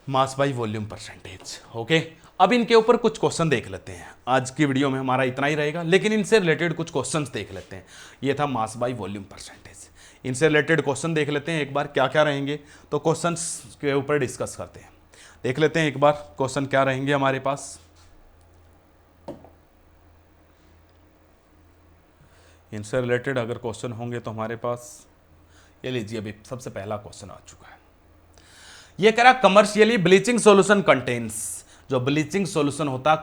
मास बाई वॉल्यूम परसेंटेज। ओके, अब इनके ऊपर कुछ क्वेश्चन देख लेते हैं। आज की वीडियो में हमारा इतना ही रहेगा, लेकिन इनसे रिलेटेड कुछ क्वेश्चंस देख लेते हैं। ये था मास बाई वॉल्यूम परसेंटेज, इनसे रिलेटेड क्वेश्चन देख लेते हैं एक बार क्या क्या रहेंगे। तो क्वेश्चंस के ऊपर डिस्कस करते हैं, देख लेते हैं एक बार क्वेश्चन क्या रहेंगे हमारे पास। इनसे रिलेटेड अगर क्वेश्चन होंगे तो हमारे पास, ये लीजिए अभी सबसे पहला क्वेश्चन आ चुका है। ये कह रहा कमर्शियली ब्लीचिंग सॉल्यूशन कंटेन्स, जो ब्लीचिंग सॉल्यूशन होता है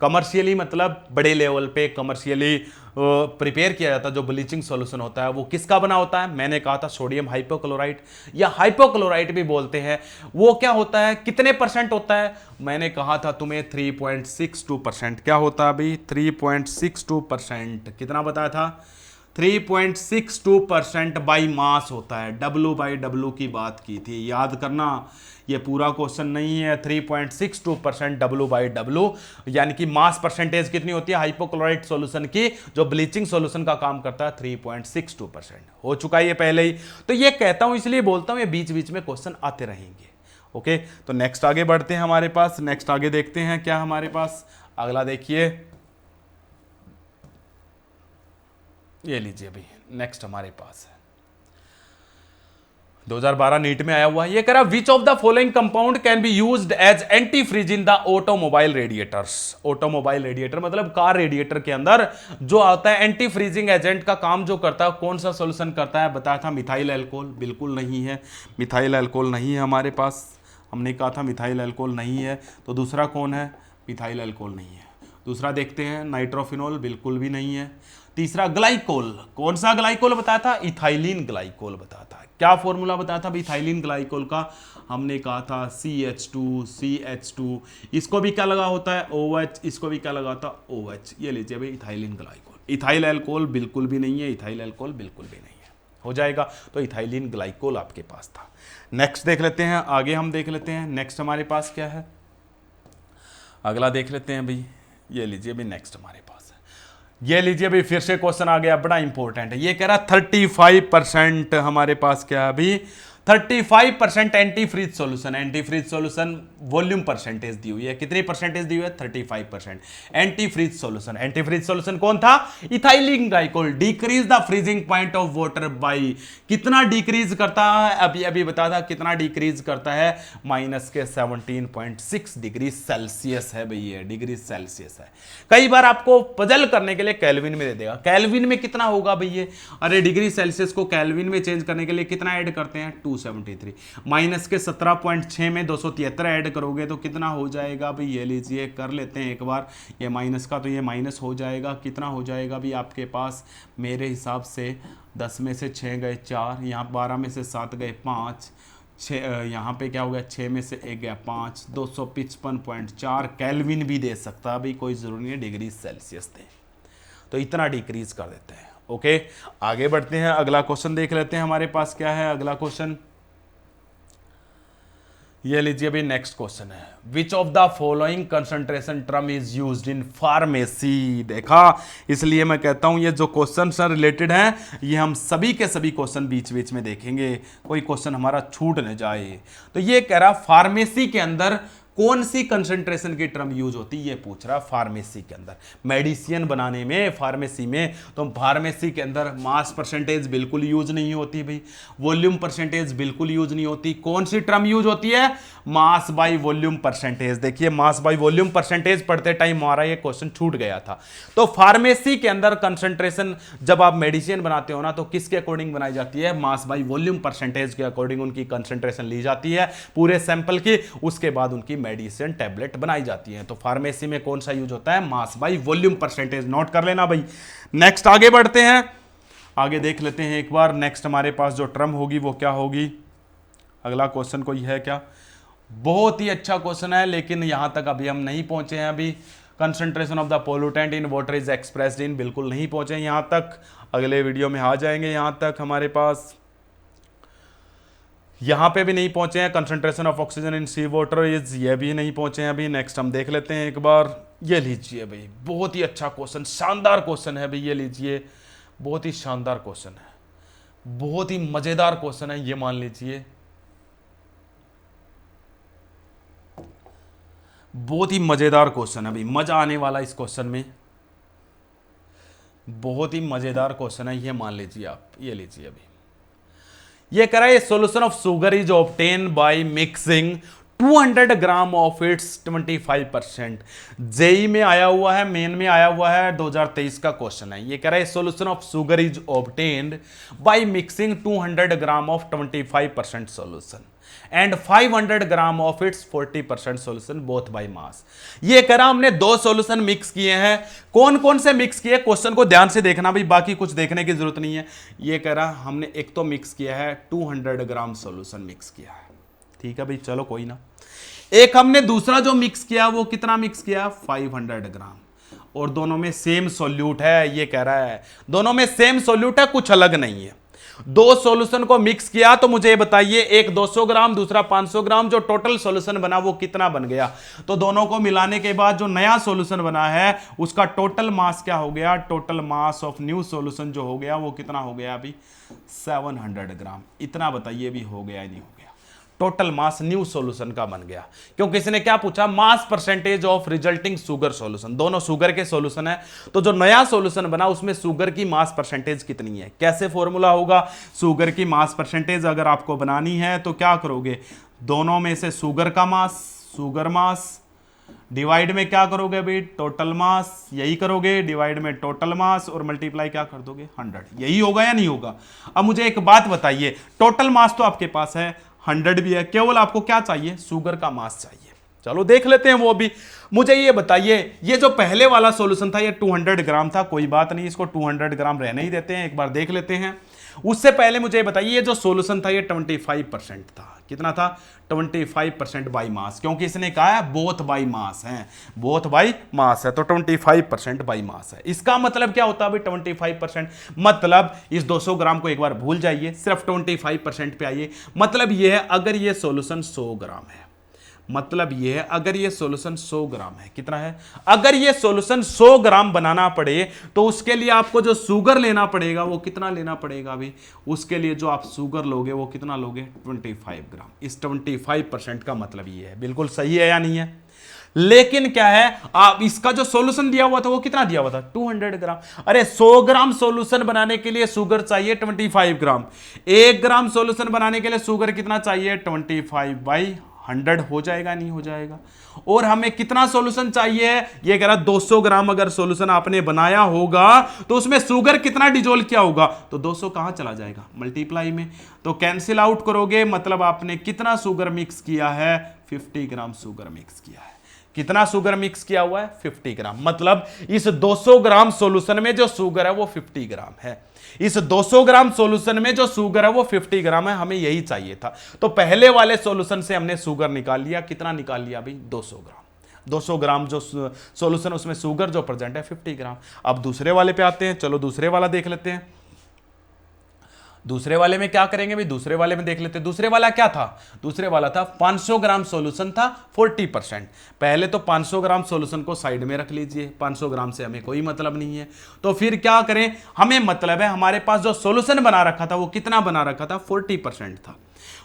कमर्शियली मतलब बड़े लेवल पे कमर्शियली प्रिपेयर किया जाता है जो ब्लीचिंग सॉल्यूशन होता है वो किसका बना होता है, मैंने कहा था सोडियम हाइपोक्लोराइड या हाइपोक्लोराइड भी बोलते हैं। वो क्या होता है, कितने परसेंट होता है, मैंने कहा था तुम्हें 3.62%। क्या होता है अभी 3.62%, कितना बताया था 3.62% बाई मास होता है। W/W की बात की थी, याद करना, ये पूरा क्वेश्चन नहीं है। 3.62% W/W यानी कि मास परसेंटेज कितनी होती है हाइपोक्लोराइड सॉल्यूशन की, जो ब्लीचिंग सॉल्यूशन का काम करता है 3.62%। हो चुका है ये पहले ही, तो ये कहता हूं इसलिए बोलता हूं ये बीच बीच में क्वेश्चन आते रहेंगे। ओके, तो नेक्स्ट आगे बढ़ते हैं हमारे पास, नेक्स्ट आगे देखते हैं क्या हमारे पास अगला। देखिए ये लीजिए अभी नेक्स्ट हमारे पास है 2012 नीट में आया हुआ है। ये कह रहा which of the following compound can be used as anti freeze in the automobile radiators. Automobile radiator मतलब कार रेडिएटर के अंदर जो आता है एंटी फ्रीजिंग एजेंट का काम जो करता है, कौन सा सॉल्यूशन करता है, बताया था मिथाइल अल्कोहल, बिल्कुल नहीं है, मिथाइल अल्कोहल नहीं है हमारे पास, हमने कहा था मिथाइल अल्कोहल नहीं है। तो दूसरा कौन है, मिथाइल अल्कोहल नहीं है। दूसरा देखते हैं नाइट्रोफिनॉल, बिल्कुल भी नहीं है। तीसरा ग्लाइकोल, कौन सा ग्लाइकोल बताया था, इथाइलिन ग्लाइकोल बताया था। क्या फॉर्मूला बताया था इथाइलिन ग्लाइकोल का, हमने कहा था CH2, इसको भी क्या लगा होता है OH, इसको भी क्या लगा होता है OH। ये लीजिए भाई इथाइलिन ग्लाइकोल। इथाइल अल्कोहल बिल्कुल भी नहीं है, इथाइल अल्कोहल बिल्कुल भी नहीं है, हो जाएगा। तो इथाइलिन ग्लाइकोल आपके पास था। नेक्स्ट देख लेते हैं, आगे हम देख लेते हैं नेक्स्ट हमारे पास क्या है, अगला देख लेते हैं भाई। ये लीजिए भाई नेक्स्ट हमारे पास है, ये लीजिए अभी फिर से क्वेश्चन आ गया, बड़ा इंपॉर्टेंट है। ये कह रहा 35% हमारे पास क्या है अभी, 35% antifreeze solution. Antifreeze solution volume percentage दी हुई है, कितनी परसेंटेज दी हुई है, 35%। Antifreeze solution, antifreeze solution कौन था, ethylene glycol. Decrease the freezing point of water by, कितना डिक्रीज करता है, अभी अभी बता था कितना डिक्रीज करता है, -17.6 डिग्री सेल्सियस है भाई, ये डिग्री सेल्सियस है। कई बार आपको पजल करने के लिए केल्विन में दे देगा, केल्विन में कितना होगा भैया, अरे डिग्री सेल्सियस को केल्विन में चेंज करने के लिए कितना ऐड करते हैं, 273 -17.6 में 273 ऐड करोगे तो कितना हो जाएगा भाई, ये लीजिए कर लेते हैं एक बार, ये माइनस का तो ये माइनस हो जाएगा, कितना हो जाएगा भाई आपके पास, मेरे हिसाब से 10 में से 6 गए 4, यहाँ 12 में से 7 गए 5, 6 यहाँ पे क्या हो गया, 6 में से 1 गया 5, 255.4 केल्विन भी दे सकता है भाई, कोई ज़रूरी नहीं है डिग्री सेल्सियस दे, तो इतना डिक्रीज कर देते हैं। ओके, आगे बढ़ते हैं, अगला क्वेश्चन देख लेते हैं हमारे पास क्या है अगला क्वेश्चन। ये लीजिए अभी नेक्स्ट क्वेश्चन है, विच of the following concentration term is used in pharmacy. देखा, इसलिए मैं कहता हूं ये जो क्वेश्चन से रिलेटेड हैं ये हम सभी के सभी क्वेश्चन बीच बीच में देखेंगे, कोई क्वेश्चन हमारा छूट न जाए। तो ये कह रहा फार्मेसी के अंदर कौन सी कंसंट्रेशन की टर्म यूज होती है, ये पूछ रहा फार्मेसी के अंदर, मेडिसिन बनाने में फार्मेसी में, तो फार्मेसी के अंदर मास परसेंटेज बिल्कुल यूज नहीं होती भाई, वॉल्यूम परसेंटेज बिल्कुल यूज नहीं होती, कौन सी टर्म यूज होती है, मास बाय वॉल्यूम परसेंटेज। देखिए मास बाय वॉल्यूम परसेंटेज पढ़ते टाइम हमारा ये क्वेश्चन छूट गया था। तो फार्मेसी के अंदर कंसंट्रेशन जब आप मेडिसिन बनाते हो ना तो किसके अकॉर्डिंग बनाई जाती है, मास बाय वॉल्यूम परसेंटेज के अकॉर्डिंग उनकी कंसंट्रेशन ली जाती है पूरे सैंपल की, उसके बाद उनकी मेडिसिन टैबलेट बनाई जाती है। तो फार्मेसी में कौन सा यूज होता है, mass by volume percentage, note कर लेना भाई। नेक्स्ट आगे बढ़ते हैं, आगे देख लेते हैं एक बार नेक्स्ट हमारे पास जो टर्म होगी वो क्या होगी। अगला क्वेश्चन कोई है क्या, बहुत ही अच्छा क्वेश्चन है लेकिन यहां तक अभी हम नहीं पहुंचे हैं। अभी concentration of the pollutant in water is expressed in, बिल्कुल नहीं पहुंचे यहां तक, अगले वीडियो में आ जाएंगे यहां तक हमारे पास। यहां पे भी नहीं पहुंचे हैं, concentration of oxygen in sea water is, ये भी नहीं पहुंचे हैं अभी। नेक्स्ट हम देख लेते हैं एक बार, ये लीजिए भाई बहुत ही अच्छा क्वेश्चन, शानदार क्वेश्चन है भाई, ये लीजिए बहुत ही शानदार क्वेश्चन है, बहुत ही मजेदार क्वेश्चन है, ये मान लीजिए बहुत ही मजेदार क्वेश्चन है भाई, मजा आने वाला इस क्वेश्चन में, बहुत ही मजेदार क्वेश्चन है, ये मान लीजिए आप, ये लीजिए अभी ये कह रहा है solution of sugar is obtain by mixing 200 gram of its 25%। JEE में आया हुआ है, मेन में आया हुआ है, 2023 का क्वेश्चन है। ये कह रहा है solution of sugar is obtained by mixing 200 gram of 25% solution and 500 gram of it's 40% solution both by mass. ये कह रहा हमने दो सोल्यूशन मिक्स किए हैं, कौन कौन से मिक्स किए, क्वेश्चन को ध्यान से देखना भाई, बाकी कुछ देखने की जरूरत नहीं है। ये कह रहा हमने एक तो मिक्स किया है 200 ग्राम सोल्यूशन मिक्स किया है, ठीक है भाई, चलो कोई ना। एक हमने दूसरा जो मिक्स किया वो कितना मिक्स किया, 500 ग्राम, और दोनों में सेम सोल्यूट है। ये कह रहा है दोनों में सेम सोल्यूट है, कुछ अलग नहीं है। दो सॉल्यूशन को मिक्स किया तो मुझे बताइए, एक 200 ग्राम दूसरा 500 ग्राम, जो टोटल सॉल्यूशन बना वो कितना बन गया। तो दोनों को मिलाने के बाद जो नया सॉल्यूशन बना है उसका टोटल मास क्या हो गया, total mass of new solution जो हो गया वो कितना हो गया अभी, 700 ग्राम। इतना बताइए भी हो गया नहीं हो गया, टोटल मास न्यू सॉल्यूशन का बन गया। क्योंकि इसने क्या पूछा, मास percentage of resulting sugar solution, दोनों शुगर के सॉल्यूशन है, तो जो नया सॉल्यूशन बना उसमें शुगर की मास परसेंटेज कितनी है। कैसे फॉर्मूला होगा, शुगर की मास परसेंटेज अगर आपको बनानी है तो क्या करोगे, दोनों में से शुगर का मास, शुगर मास डिवाइड में क्या करोगे भाई, टोटल मास, यही करोगे, डिवाइड में टोटल मास और मल्टीप्लाई क्या कर दोगे 100, यही होगा या नहीं होगा। अब मुझे एक बात बताइए, टोटल मास तो आपके पास है 100 भी है, केवल आपको क्या चाहिए, शुगर का मास चाहिए। चलो देख लेते हैं वो भी। मुझे ये बताइए, ये जो पहले वाला सॉल्यूशन था ये 200 ग्राम था, कोई बात नहीं, इसको 200 ग्राम रहने ही देते हैं, एक बार देख लेते हैं। उससे पहले मुझे ये बताइए, ये जो सॉल्यूशन था ये 25% था, कितना था, 25% बाई मास, क्योंकि इसने कहा है बोथ बाई मास है, बोथ बाई मास है, तो 25% बाई मास है। इसका मतलब क्या होता है भाई 25%, मतलब इस 200 ग्राम को एक बार भूल जाइए, सिर्फ 25% पे आइए। मतलब ये है, अगर ये सॉल्यूशन 100 ग्राम है, मतलब ये है अगर ये सॉल्यूशन 100 ग्राम है, कितना है, अगर ये सॉल्यूशन 100 ग्राम बनाना पड़े तो उसके लिए आपको जो शुगर लेना पड़ेगा वो कितना लेना पड़ेगा अभी, उसके लिए जो आप शुगर लोगे वो कितना लोगे, 25 ग्राम। इस 25% का मतलब ये है, बिल्कुल सही है या नहीं है। लेकिन क्या है, आप इसका जो सॉल्यूशन दिया हुआ था वो कितना दिया हुआ था, 200 ग्राम। अरे 100 ग्राम सॉल्यूशन बनाने के लिए शुगर चाहिए 25 ग्राम, 1 ग्राम सॉल्यूशन बनाने के लिए शुगर कितना चाहिए, 25/100 हो जाएगा, नहीं हो जाएगा। और हमें कितना सॉल्यूशन चाहिए, ये कह रहा 200 ग्राम अगर सॉल्यूशन आपने बनाया होगा तो उसमें शुगर कितना डिजोल्व किया होगा, तो 200 कहां चला जाएगा, मल्टीप्लाई में, तो कैंसिल आउट करोगे, मतलब आपने कितना शुगर मिक्स किया है, 50 ग्राम शुगर मिक्स किया है। कितना शुगर मिक्स किया हुआ है, 50 ग्राम। मतलब इस 200 ग्राम सॉल्यूशन में जो शुगर है वो 50 ग्राम है। इस 200 ग्राम सॉल्यूशन में जो शुगर है वो 50 ग्राम है, हमें यही चाहिए था। तो पहले वाले सॉल्यूशन से हमने शुगर निकाल लिया, कितना निकाल लिया अभी, 200 ग्राम। 200 ग्राम जो सॉल्यूशन उसमें शुगर जो प्रेजेंट है 50 ग्राम। अब दूसरे वाले पे आते हैं, चलो दूसरे वाला देख लेते हैं। दूसरे वाले में क्या करेंगे भाई, दूसरे वाले में देख लेते हैं। दूसरे वाला क्या था, दूसरे वाला था 500 ग्राम सॉल्यूशन था 40%। पहले तो 500 ग्राम सॉल्यूशन को साइड में रख लीजिए, 500 ग्राम से हमें कोई मतलब नहीं है। तो फिर क्या करें, हमें मतलब है हमारे पास जो सॉल्यूशन बना रखा था वो कितना बना रखा था, 40% था।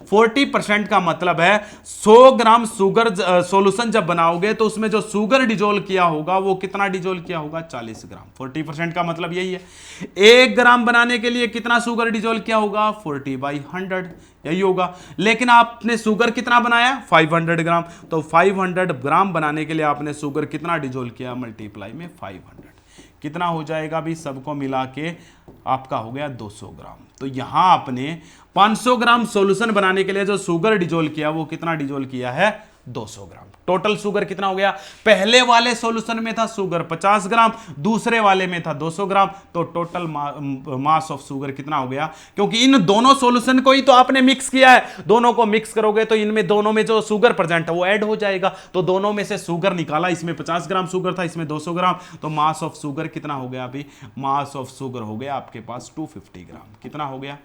40% का मतलब है 100 ग्राम शुगर सॉल्यूशन जब बनाओगे तो उसमें जो शुगर डिजोल्व किया होगा वो कितना डिजोल्व किया होगा, 40 ग्राम। 40% का मतलब यही है। 1 ग्राम बनाने के लिए कितना शुगर डिजोल्व किया होगा, 40/100, यही होगा। लेकिन आपने शुगर कितना बनाया, 500 ग्राम। तो 500 ग्राम बनाने के लिए आपने शुगर कितना डिजोल्व किया, मल्टीप्लाई में 500, कितना हो जाएगा भी, सबको मिला के आपका हो गया 200 ग्राम। तो यहां आपने 500 ग्राम सॉल्यूशन बनाने के लिए जो शुगर डिजोल्व किया वो कितना डिजोल्व किया है, 200 ग्राम। टोटल शुगर कितना हो गया, पहले वाले सॉल्यूशन में था शुगर 50 ग्राम, दूसरे वाले में था 200 ग्राम। तो टोटल मास ऑफ शुगर कितना हो गया, क्योंकि इन दोनों सॉल्यूशन को ही तो आपने मिक्स किया है, दोनों को मिक्स करोगे तो इनमें दोनों में जो शुगर प्रेजेंट है वो ऐड हो जाएगा। तो दोनों में से शुगर निकाला, इसमें 50 ग्राम शुगर था, इसमें 200 ग्राम। तो मास ऑफ शुगर कितना हो गया अभी, मास ऑफ शुगर हो गया आपके पास 250 ग्राम। कितना हो गया,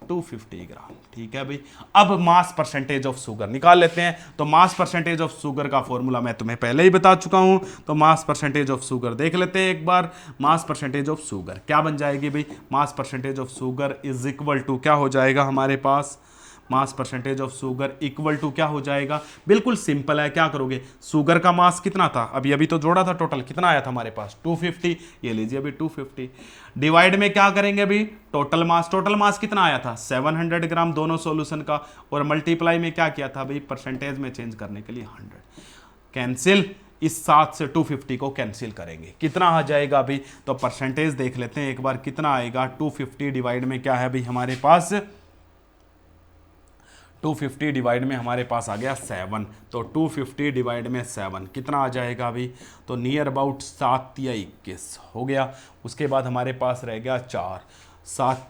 250 ग्राम। ठीक है भाई, अब मास परसेंटेज ऑफ शुगर निकाल लेते हैं। तो मास परसेंटेज ऑफ शुगर का फॉर्मूला मैं तुम्हें पहले ही बता चुका हूं। तो मास परसेंटेज ऑफ शुगर देख लेते हैं एक बार। मास परसेंटेज ऑफ शुगर क्या बन जाएगी भाई, mass percentage of sugar is equal to क्या हो जाएगा हमारे पास, mass percentage of sugar equal to क्या हो जाएगा, बिल्कुल सिंपल है। क्या करोगे, शुगर का मास कितना था, अभी अभी तो जोड़ा था, टोटल कितना आया था हमारे पास 250, ये लीजिए अभी 250, डिवाइड में क्या करेंगे अभी, टोटल मास कितना आया था 700 ग्राम दोनों सॉल्यूशन का, और मल्टीप्लाई में क्या किया था भाई, परसेंटेज में चेंज करने के लिए 100, कैंसिल, इस 7 से 250 को कैंसिल करेंगे, कितना आ जाएगा अभी, तो परसेंटेज देख लेते हैं एक बार कितना आएगा। 250 डिवाइड में क्या है भाई हमारे पास, 250 डिवाइड में हमारे पास आ गया 7। तो 250 डिवाइड में 7 कितना आ जाएगा अभी, तो नियर अबाउट 7 या 21 हो गया। उसके बाद हमारे पास रह गया 4, 7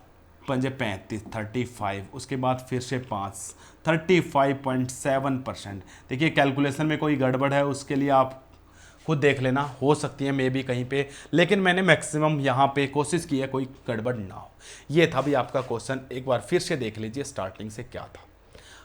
पंजे 35, 35, उसके बाद फिर से 5, 35.7%। देखिए कैलकुलेशन में कोई गड़बड़ है उसके लिए आप खुद देख लेना, हो सकती है मे भी कहीं पे, लेकिन मैंने मैक्सिमम यहाँ पे कोशिश की है कोई गड़बड़ ना हो। ये था भी आपका क्वेश्चन, एक बार फिर से देख लीजिए स्टार्टिंग से क्या था।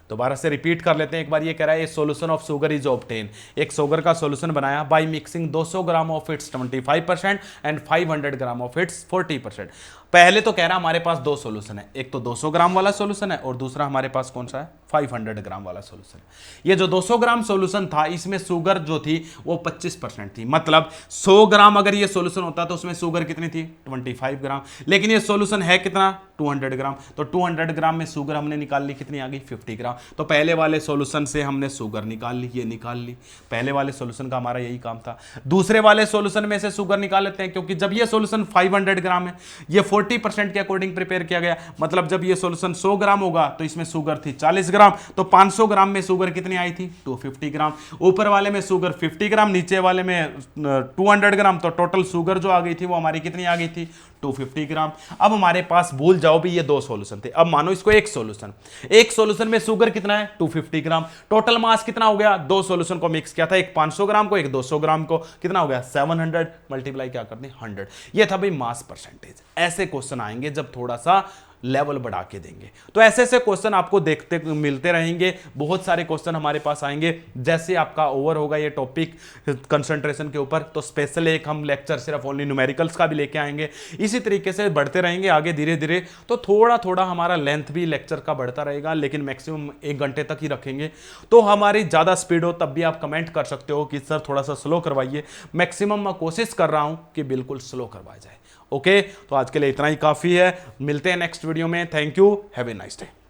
दोबारा से रिपीट कर लेते हैं एक बार। ये कह रहा है solution of sugar is obtain, एक शुगर का सॉल्यूशन बनाया bye mixing 200 gram of its 25% and 500 gram of it's 40%। पहले तो कह रहा हमारे पास दो सॉल्यूशन है, एक तो 200 ग्राम वाला सॉल्यूशन है और दूसरा हमारे पास कौन सा है 500 ग्राम वाला सॉल्यूशन। ये जो 200 ग्राम सॉल्यूशन था इसमें शुगर जो थी वो 25% थी, मतलब 100 ग्राम अगर ये सॉल्यूशन होता तो उसमें शुगर कितनी थी 25 ग्राम, लेकिन ये सॉल्यूशन है कितना 200 ग्राम। तो 200 ग्राम में शुगर हमने निकाल ली, कितनी आ गई 50 ग्राम। तो पहले वाले सॉल्यूशन से हमने शुगर निकाल ली, ये निकाल ली, पहले वाले सॉल्यूशन का हमारा यही काम था। दूसरे वाले सॉल्यूशन में से शुगर निकाल लेते हैं, क्योंकि जब ये सॉल्यूशन 500 ग्राम है, ये 40% के अकॉर्डिंग प्रिपेयर किया गया, मतलब जब ये सॉल्यूशन 100 ग्राम होगा तो इसमें शुगर थी 40 ग्राम, तो 500 ग्राम में शुगर कितनी आई थी 250 ग्राम। ऊपर वाले में शुगर 50 ग्राम, नीचे वाले में 200 ग्राम, तो टोटल शुगर जो आ गई थी वो हमारी कितनी आ गई थी 250 ग्राम। अब हमारे पास भूल जाओ भी ये 2 सॉल्यूशन थे, अब मानो इसको एक सॉल्यूशन में शुगर कितना है 250 ग्राम, टोटल मास कितना हो गया, 2 सॉल्यूशन को मिक्स किया था, एक 500 ग्राम को एक 200 ग्राम को, कितना हो गया 700 मल्टीप्लाई क्या कर दें 100। ये था भाई मास परसेंटेज। ऐसे क्वेश्चन आएंगे जब थोड़ा सा लेवल बढ़ा के देंगे, तो ऐसे ऐसे क्वेश्चन आपको देखते मिलते रहेंगे, बहुत सारे क्वेश्चन हमारे पास आएंगे। जैसे आपका ओवर होगा ये टॉपिक कंसंट्रेशन के ऊपर, तो स्पेशल एक हम लेक्चर सिर्फ ओनली न्यूमेरिकल्स का भी लेके आएंगे। इसी तरीके से बढ़ते रहेंगे आगे धीरे धीरे, तो थोड़ा थोड़ा हमारा लेंथ भी लेक्चर का बढ़ता रहेगा, लेकिन मैक्सिमम 1 घंटे तक ही रखेंगे। तो हमारी ज़्यादा स्पीड हो तब भी आप कमेंट कर सकते हो कि सर थोड़ा सा स्लो करवाइए। मैक्सिमम मैं कोशिश कर रहा हूँ कि बिल्कुल स्लो करवाया जाए। ओके, तो आज के लिए इतना ही काफ़ी है, मिलते हैं नेक्स्ट वीडियो में। Thank you, have a nice day.